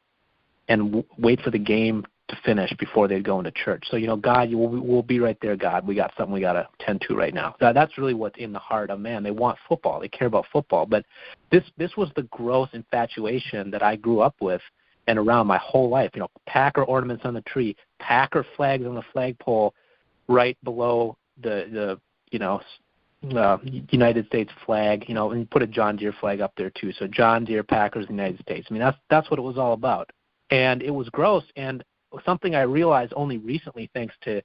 B: and wait for the game to finish before they'd go into church. So, God, we'll be right there, God. We got something we got to tend to right now. That's really what's in the heart of man. They want football. They care about football. But this was the gross infatuation that I grew up with and around my whole life. Packer ornaments on the tree, Packer flags on the flagpole right below the United States flag, and you put a John Deere flag up there too. So John Deere, Packers, United States. I mean, that's what it was all about. And it was gross, and something I realized only recently, thanks to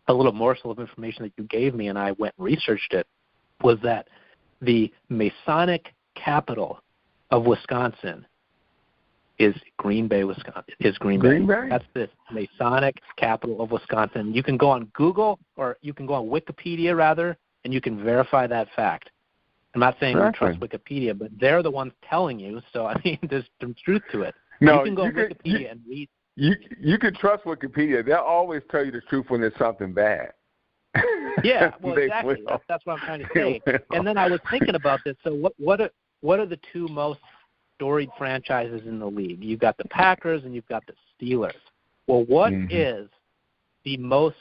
B: a little morsel of information that you gave me, and I went and researched it, was that the Masonic capital of Wisconsin is Green Bay, Wisconsin.
A: Green Bay?
B: That's the Masonic capital of Wisconsin. You can go on Google, or you can go on Wikipedia, rather, and you can verify that fact. I'm not saying you trust Wikipedia, but they're the ones telling you, so, I mean, there's some truth to it.
A: No,
B: you can go on Wikipedia and read.
A: you can trust Wikipedia. They'll always tell you the truth when there's something bad.
B: Yeah, well, exactly. That's what I'm trying to say. And then I was thinking about this. So what are the two most storied franchises in the league? You've got the Packers and you've got the Steelers. Well, what is the most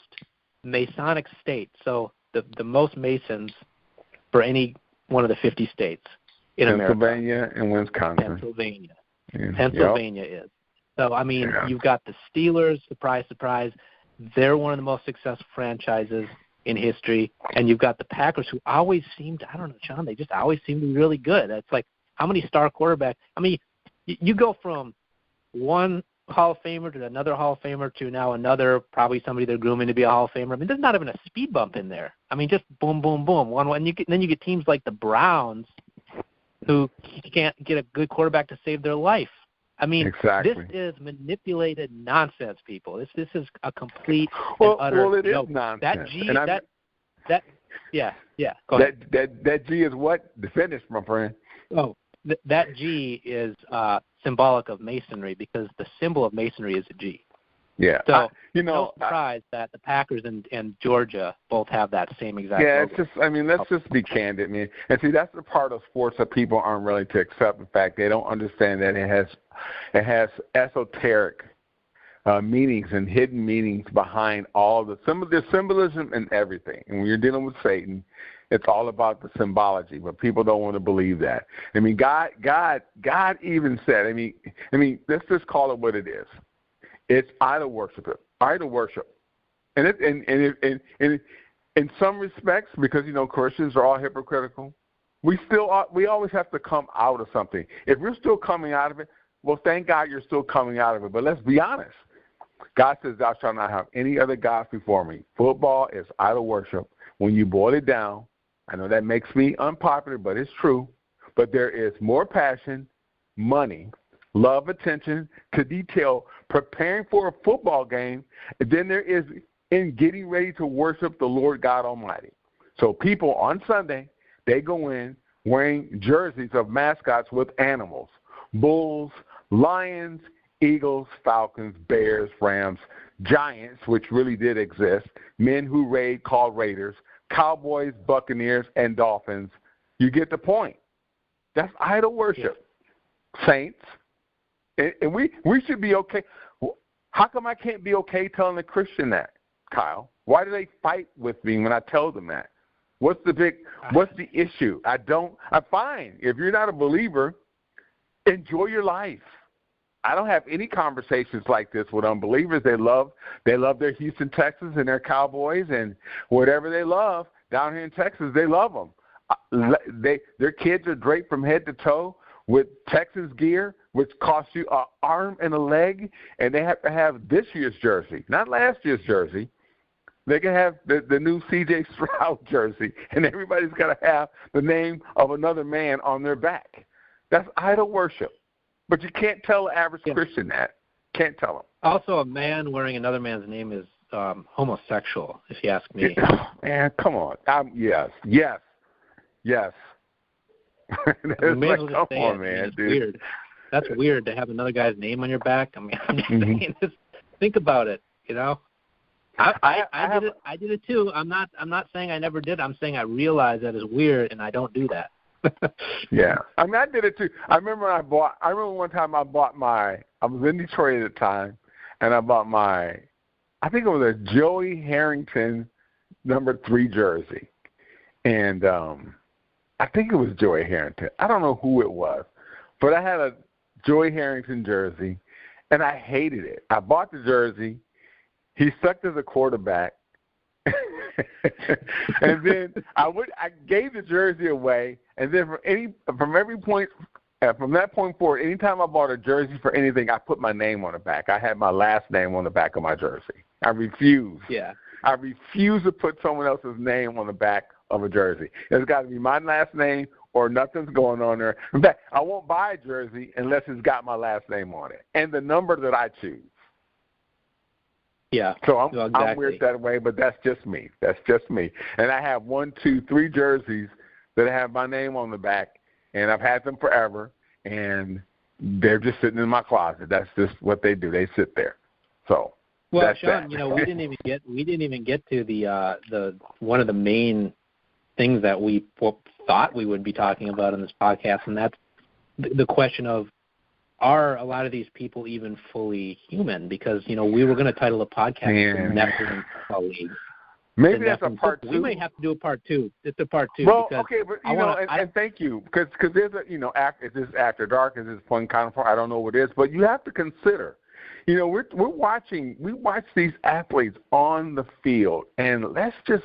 B: Masonic state? So the most Masons for any one of the 50 states in America.
A: Pennsylvania and Wisconsin.
B: Pennsylvania is. So, I mean, you've got the Steelers, surprise, surprise. They're one of the most successful franchises in history. And you've got the Packers, who always seemed, I don't know, Sean, they just always seem to be really good. It's like, how many star quarterbacks? I mean, you go from one Hall of Famer to another Hall of Famer to now another, probably somebody they're grooming to be a Hall of Famer. I mean, there's not even a speed bump in there. I mean, just boom, boom, boom. And then you get teams like the Browns who can't get a good quarterback to save their life. I mean,
A: exactly.
B: This is manipulated nonsense, people. This is a complete and utter
A: it
B: joke.
A: Is nonsense.
B: That G, Go ahead.
A: That G is what? The finish, my friend.
B: Oh, that G is symbolic of masonry, because the symbol of masonry is a G.
A: Yeah.
B: So no surprise that the Packers and Georgia both have that same exact logo.
A: It's just, I mean, let's just be candid, man. And see, that's the part of sports that people aren't ready to accept. The fact they don't understand that it has esoteric meanings and hidden meanings behind all the symbolism and everything. And when you're dealing with Satan, it's all about the symbology, but people don't want to believe that. I mean, God even said, I mean, let's just call it what it is. It's idol worship. And in some respects, because Christians are all hypocritical, we always have to come out of something. If you're still coming out of it, well, thank God you're still coming out of it. But let's be honest. God says, "Thou shalt not have any other gods before me." Football is idol worship. When you boil it down, I know that makes me unpopular, but it's true. But there is more passion, money, love, attention to detail, preparing for a football game than there is in getting ready to worship the Lord God Almighty. So people on Sunday, they go in wearing jerseys of mascots with animals: bulls, lions, eagles, falcons, bears, rams, giants, which really did exist, men who raid called raiders, cowboys, buccaneers, and dolphins. You get the point. That's idol worship. Yeah. Saints. And we should be okay. How come I can't be okay telling a Christian that, Kyle? Why do they fight with me when I tell them that? What's the issue? I'm fine. If you're not a believer, enjoy your life. I don't have any conversations like this with unbelievers. They love their Houston Texans and their Cowboys and whatever they love down here in Texas. They love them. Their kids are draped from head to toe with Texas gear, which costs you an arm and a leg, and they have to have this year's jersey, not last year's jersey. They can have the new C.J. Stroud jersey, and everybody's got to have the name of another man on their back. That's idol worship. But you can't tell the average Christian that. Can't tell them.
B: Also, a man wearing another man's name is homosexual, if you ask me.
A: Man, come on. Yes. Come on, man, dude.
B: Weird. That's weird to have another guy's name on your back. I mean, I'm just saying this. Think about it. I did it too. I'm not saying I never did. I'm saying I realize that is weird, and I don't do that.
A: Yeah, I mean, I did it too. I remember one time I was in Detroit at the time, and I bought I think it was a Joey Harrington number 3 jersey, and I think it was Joey Harrington. I don't know who it was, but I had a Joey Harrington jersey, and I hated it. I bought the jersey. He sucked as a quarterback. And then I gave the jersey away, and then from that point forward, anytime I bought a jersey for anything, I put my name on the back. I had my last name on the back of my jersey. I refuse.
B: Yeah.
A: I refuse to put someone else's name on the back of a jersey. It's got to be my last name, or nothing's going on there. In fact, I won't buy a jersey unless it's got my last name on it and the number that I choose.
B: Yeah.
A: So I'm weird that way, but that's just me. And I have 1, 2, 3 jerseys that have my name on the back, and I've had them forever, and they're just sitting in my closet. That's just what they do. They sit there. So,
B: well,
A: that's
B: Sean,
A: that.
B: we didn't even get to the one of the main things that we thought we would be talking about in this podcast, and that's the question of, are a lot of these people even fully human? Because, we were going to title a podcast Nephilim Colleagues.
A: Maybe that's a part 2.
B: We may have to do a part 2. It's a part 2.
A: Well,
B: because
A: okay, but and thank you, because there's a is this After Dark? Is this Fun Kind of? I don't know what it is, but you have to consider, we watch these athletes on the field, and let's just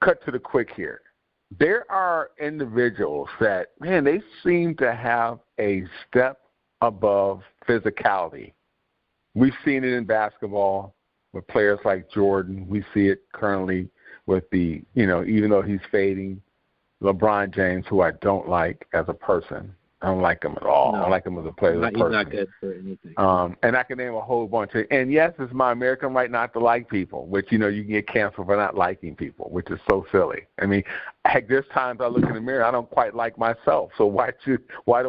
A: cut to the quick here. There are individuals that, man, they seem to have a step above physicality. We've seen it in basketball with players like Jordan. We see it currently with even though he's fading, LeBron James, who I don't like as a person. I don't like him at all.
B: No,
A: I like him as a player, as a person.
B: He's not good for anything.
A: And I can name a whole bunch of, and yes, it's my American right not to like people, which, you can get canceled for not liking people, which is so silly. I mean, there's times I look in the mirror, I don't quite like myself, so why do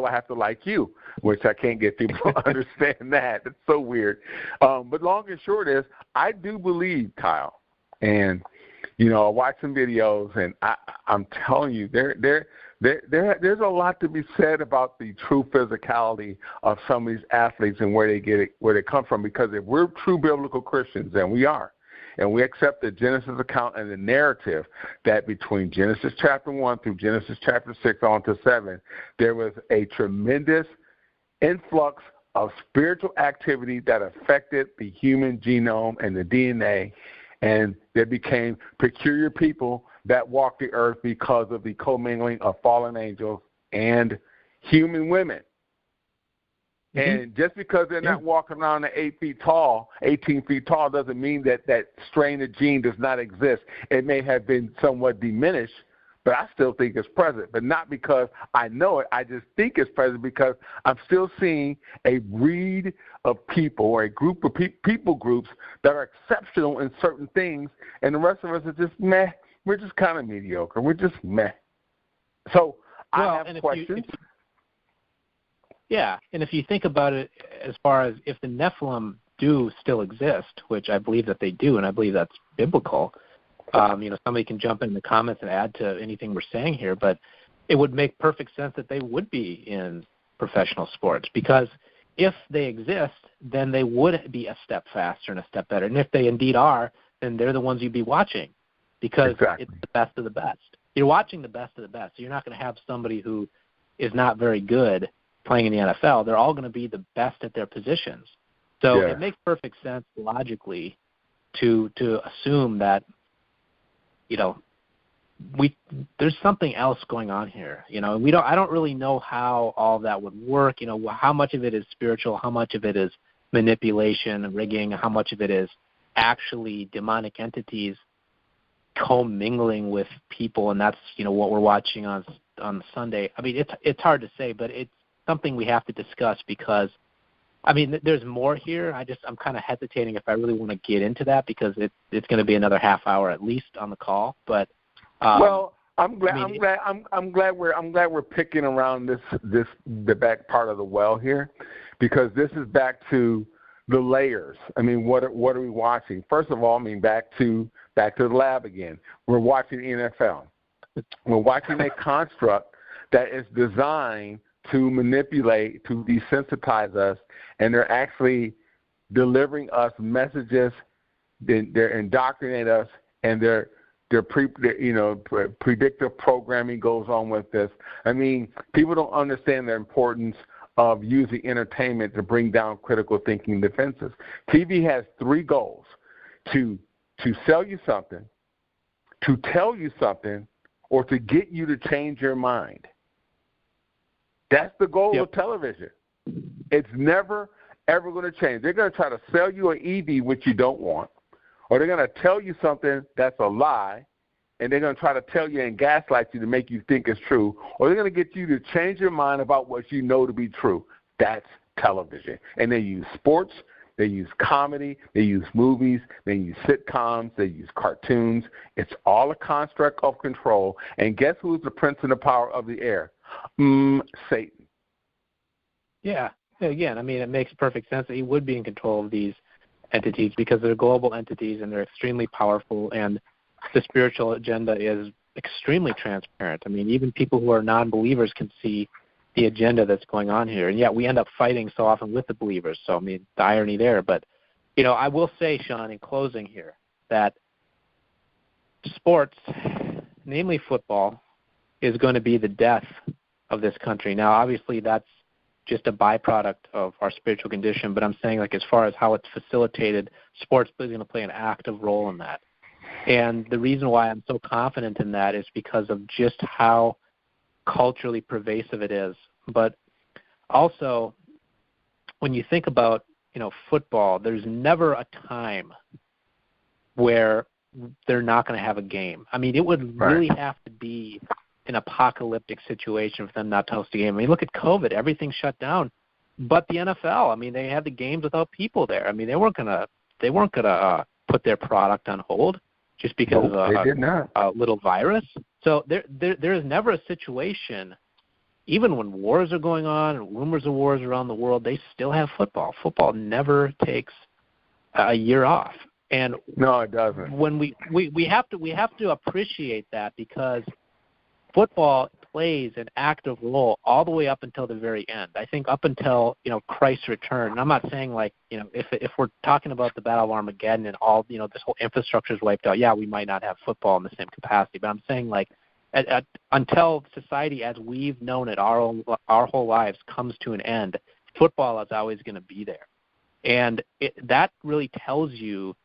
A: I have to like you? Which I can't get people to understand that. It's so weird. But long and short is, I do believe, Kyle, and, I watch some videos, and I'm telling you, there's a lot to be said about the true physicality of some of these athletes and where they come from. Because if we're true biblical Christians, and we are, and we accept the Genesis account and the narrative that between Genesis chapter 1 through Genesis chapter 6 on to 7, there was a tremendous influx of spiritual activity that affected the human genome and the DNA, and there became peculiar people that walked the earth because of the commingling of fallen angels and human women. Mm-hmm. And just because they're not walking around at 18 feet tall, doesn't mean that strain of gene does not exist. It may have been somewhat diminished, but I still think it's present. But not because I know it. I just think it's present because I'm still seeing a breed of people, or a group of people groups that are exceptional in certain things, and the rest of us are just meh. We're just kind of mediocre. We're just meh. So I have questions.
B: And if you think about it, as far as if the Nephilim do still exist, which I believe that they do, and I believe that's biblical, somebody can jump in the comments and add to anything we're saying here, but it would make perfect sense that they would be in professional sports, because if they exist, then they would be a step faster and a step better. And if they indeed are, then they're the ones you'd be watching, because it's the best of the best. You're watching the best of the best. So you're not going to have somebody who is not very good playing in the NFL. They're all going to be the best at their positions. So it makes perfect sense logically to assume that, there's something else going on here. I don't really know how all that would work. How much of it is spiritual, how much of it is manipulation, rigging, how much of it is actually demonic entities commingling with people, and that's what we're watching on Sunday. I mean, it's hard to say, but it's something we have to discuss, because there's more here. I'm kind of hesitating if I really want to get into that, because it's going to be another half hour at least on the call. But
A: I'm glad we're picking around the back part of the well here, because this is back to the layers. What are we watching? First of all, back to the lab again. We're watching NFL. We're watching a construct that is designed to manipulate, to desensitize us, and they're actually delivering us messages. They're indoctrinating us, and their predictive programming goes on with this. People don't understand the importance of using entertainment to bring down critical thinking defenses. TV has 3 goals: to sell you something, to tell you something, or to get you to change your mind. That's the goal of television. It's never, ever going to change. They're going to try to sell you an EV, which you don't want, or they're going to tell you something that's a lie, and they're going to try to tell you and gaslight you to make you think it's true, or they're going to get you to change your mind about what you know to be true. That's television. And they use sports, they use comedy, they use movies, they use sitcoms, they use cartoons. It's all a construct of control. And guess who's the prince and the power of the air? Satan.
B: Yeah. again, I mean, it makes perfect sense that he would be in control of these entities because they're global entities and they're extremely powerful, and the spiritual agenda is extremely transparent. I mean, even people who are non-believers can see the agenda that's going on here, and yet we end up fighting so often with the believers. So, I mean, the irony there. But, I will say, Sean, in closing here, that sports, namely football, is going to be the death of this country. Now, obviously, that's just a byproduct of our spiritual condition, but I'm saying, like, as far as how it's facilitated, sports is going to play an active role in that. And the reason why I'm so confident in that is because of just how culturally pervasive it is. But also, when you think about, football, there's never a time where they're not going to have a game. I mean, it would really have to be an apocalyptic situation for them not to host a game. I mean, look at COVID. Everything shut down. But the NFL, I mean, they had the games without people there. I mean, they weren't gonna put their product on hold just because of a little virus. So there is never a situation, even when wars are going on and rumors of wars around the world, they still have football. Football never takes a year off. And
A: no, it doesn't.
B: When we have to appreciate that, because football plays an active role all the way up until the very end. I think up until, Christ's return. And I'm not saying, like, if we're talking about the Battle of Armageddon and all, this whole infrastructure is wiped out, yeah, we might not have football in the same capacity. But I'm saying, like, until society as we've known it our whole lives comes to an end, football is always going to be there. And that really tells you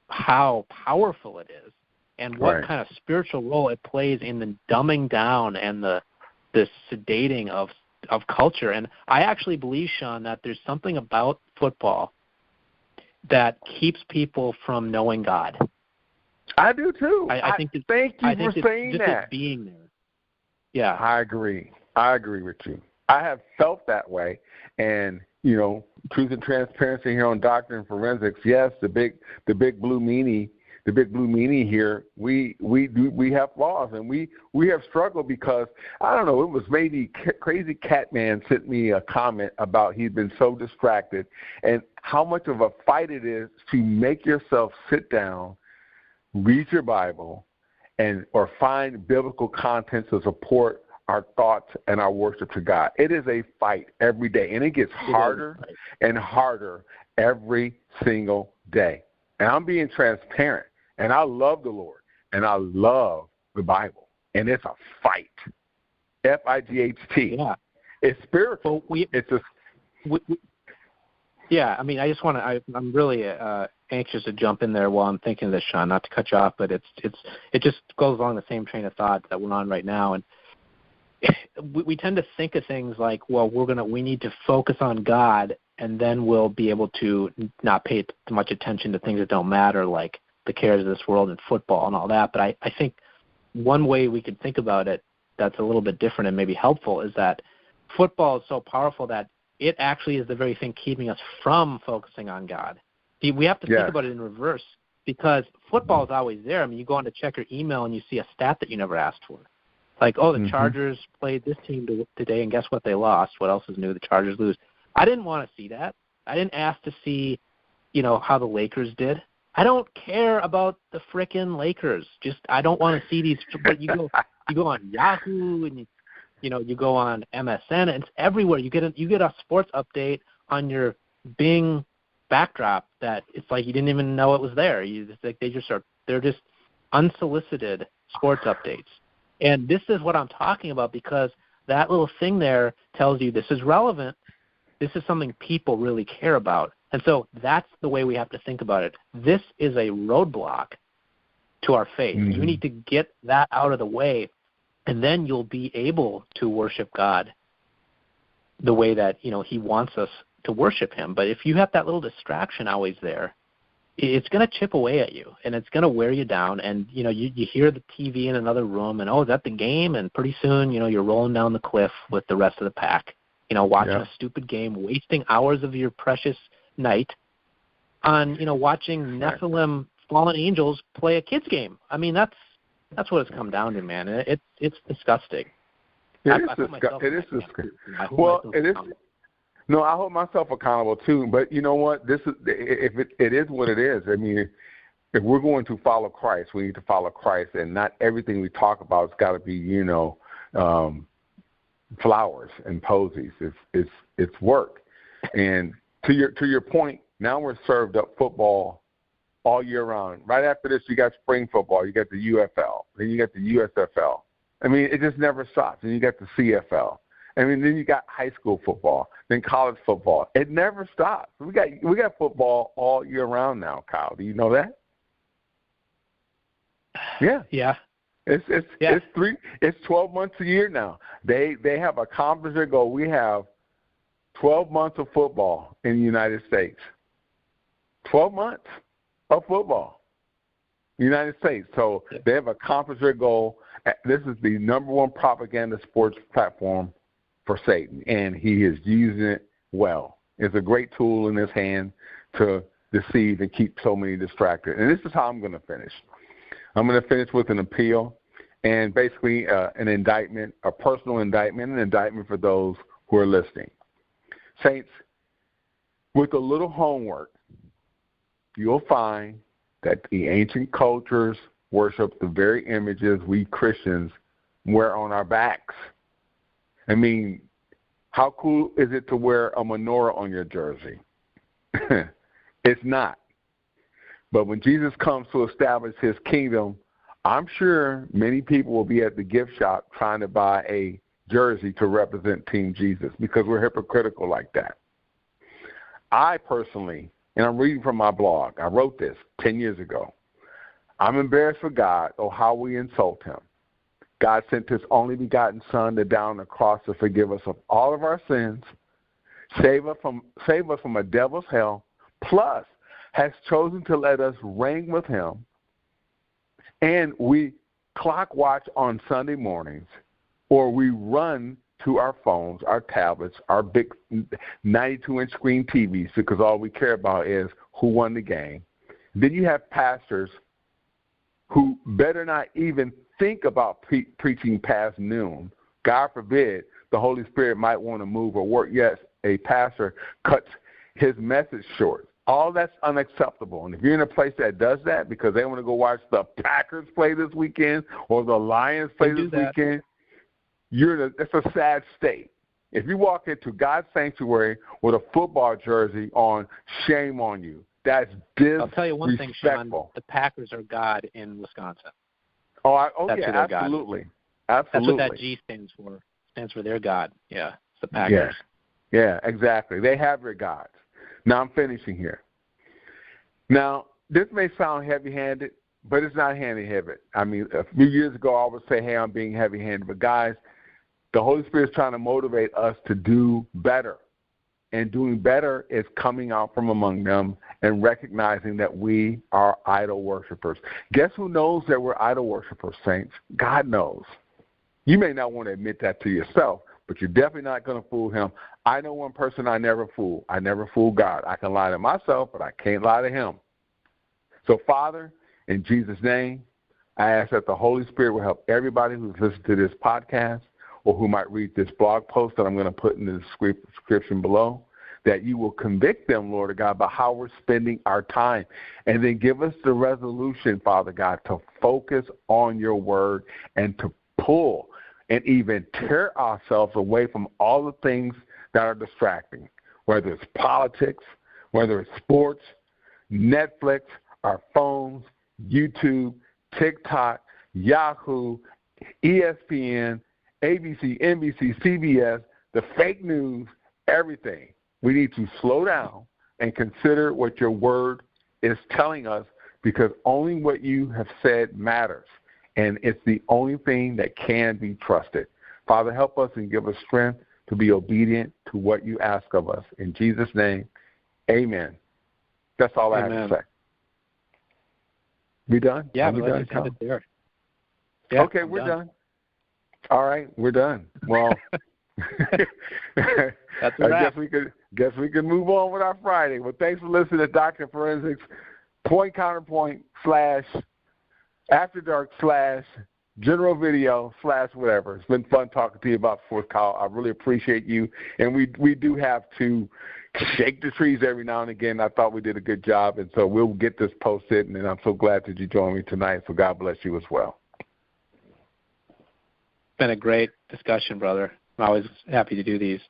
B: how powerful it is and what kind of spiritual role it plays in the dumbing down and the sedating of culture. And I actually believe, Sean, that there's something about football that keeps people from knowing God.
A: I do too.
B: I think
A: thank you for saying that.
B: Just being there. Yeah.
A: I agree with you. I have felt that way. And, truth and transparency here on Doctrine and Forensics, yes, the big blue meanie here, we have flaws, and we have struggled because, I don't know, it was maybe Crazy Catman sent me a comment about he'd been so distracted and how much of a fight it is to make yourself sit down, read your Bible, or find biblical content to support our thoughts and our worship to God. It is a fight every day, and it gets harder and harder every single day. And I'm being transparent, and I love the Lord, and I love the Bible, and it's a fight. F-I-G-H-T.
B: Yeah.
A: It's spiritual.
B: Yeah, I mean, I just want to. I'm really anxious to jump in there while I'm thinking of this, Sean. Not to cut you off, but it just goes along the same train of thought that we're on right now, and we tend to think of things like, well, we need to focus on God, and then we'll be able to not pay too much attention to things that don't matter, like the cares of this world and football and all that. But I think one way we could think about it that's a little bit different and maybe helpful is that football is so powerful that it actually is the very thing keeping us from focusing on God. See, we have to think about it in reverse, because football is always there. I mean, you go on to check your email and you see a stat that you never asked for. Like, the Chargers played this team today, and guess what? They lost. What else is new? The Chargers lose. I didn't want to see that. I didn't ask to see, how the Lakers did. I don't care about the frickin' Lakers. I don't want to see these. But you go on Yahoo and you go on MSN, and it's everywhere. You get a sports update on your Bing backdrop that it's like you didn't even know it was there. They're just unsolicited sports updates. And this is what I'm talking about, because that little thing there tells you this is relevant. This is something people really care about. And so that's the way we have to think about it. This is a roadblock to our faith. Mm-hmm. You need to get that out of the way, and then you'll be able to worship God the way that, he wants us to worship him. But if you have that little distraction always there, it's going to chip away at you, and it's going to wear you down. And, you hear the TV in another room, and, is that the game? And pretty soon, you're rolling down the cliff with the rest of the pack, watching a stupid game, wasting hours of your precious night on, watching Nephilim fallen angels play a kid's game. I mean, that's what it's come down to, man. It's disgusting.
A: It is disgusting. Well, it is. No, I hold myself accountable too. But you know what? This is if it is what it is. I mean, if we're going to follow Christ, we need to follow Christ, and not everything we talk about has got to be, flowers and posies. It's work. And to your point, now we're served up football all year round. Right after this, you got spring football, you got the UFL, then you got the USFL. I mean, it just never stops. And you got the CFL. I mean, then you got high school football, then college football. It never stops. We got football all year round now, Kyle. Do you know that? Yeah.
B: Yeah.
A: It's 12 months a year now. They have accomplished their goal. We have 12 months of football in the United States. 12 months of football in the United States. So they have accomplished their goal. This is the number one propaganda sports platform for Satan, and he is using it well. It's a great tool in his hand to deceive and keep so many distracted. And this is how I'm going to finish. I'm going to finish with an appeal and basically an indictment, a personal indictment, an indictment for those who are listening. Saints, with a little homework, you'll find that the ancient cultures worship the very images we Christians wear on our backs. I mean, how cool is it to wear a menorah on your jersey? It's not. But when Jesus comes to establish his kingdom, I'm sure many people will be at the gift shop trying to buy a jersey to represent Team Jesus because we're hypocritical like that. I personally, and I'm reading from my blog, I wrote this 10 years ago. I'm embarrassed for God, oh, how we insult him. God sent his only begotten Son to die on the cross to forgive us of all of our sins, save us from a devil's hell, plus has chosen to let us reign with him. And we clock watch on Sunday mornings, or we run to our phones, our tablets, our big 92-inch screen TVs, because all we care about is who won the game. Then you have pastors who better not even think about preaching past noon. God forbid the Holy Spirit might want to move or work. Yes, a pastor cuts his message short. All that's unacceptable. And if you're in a place that does that because they want to go watch the Packers play this weekend or the Lions play this weekend, that's a sad state. If you walk into God's sanctuary with a football jersey on, shame on you. That's disrespectful.
B: I'll tell you one thing, Sean. The Packers are God in Wisconsin.
A: That's yeah, absolutely. God. Absolutely.
B: That's what that G stands for. It stands for their God. Yeah, it's the Packers.
A: Yeah, exactly. They have their gods. Now I'm finishing here. Now, this may sound heavy-handed, but it's not heavy-handed. I mean, a few years ago I would say, hey, I'm being heavy-handed. But, guys, the Holy Spirit is trying to motivate us to do better. And doing better is coming out from among them and recognizing that we are idol worshipers. Guess who knows that we're idol worshipers, saints? God knows. You may not want to admit that to yourself, but you're definitely not going to fool him. I know one person I never fool. I never fool God. I can lie to myself, but I can't lie to him. So, Father, in Jesus' name, I ask that the Holy Spirit will help everybody who's listening to this podcast or who might read this blog post that I'm going to put in the description below, that you will convict them, Lord God, about how we're spending our time. And then give us the resolution, Father God, to focus on your word and to pull and even tear ourselves away from all the things that are distracting, whether it's politics, whether it's sports, Netflix, our phones, YouTube, TikTok, Yahoo, ESPN, ABC, NBC, CBS, the fake news, everything. We need to slow down and consider what your word is telling us, because only what you have said matters, and it's the only thing that can be trusted. Father, help us and give us strength to be obedient to what you ask of us. In Jesus' name, amen. That's all I have to say. We done?
B: Yeah,
A: we
B: done? There.
A: Yeah, okay, we're done. All right, we're done. Well,
B: that's a wrap.
A: Guess we can move on with our Friday. Well, thanks for listening to Dr. Forensics, Point Counterpoint / After Dark / general video / whatever. It's been fun talking to you about Fourth Call. I really appreciate you. And we do have to shake the trees every now and again. I thought we did a good job, and so we'll get this posted, and I'm so glad that you joined me tonight. So God bless you as well.
B: It's been a great discussion, brother. I'm always happy to do these.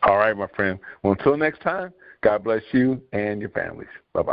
A: All right, my friend. Well, until next time, God bless you and your families. Bye-bye.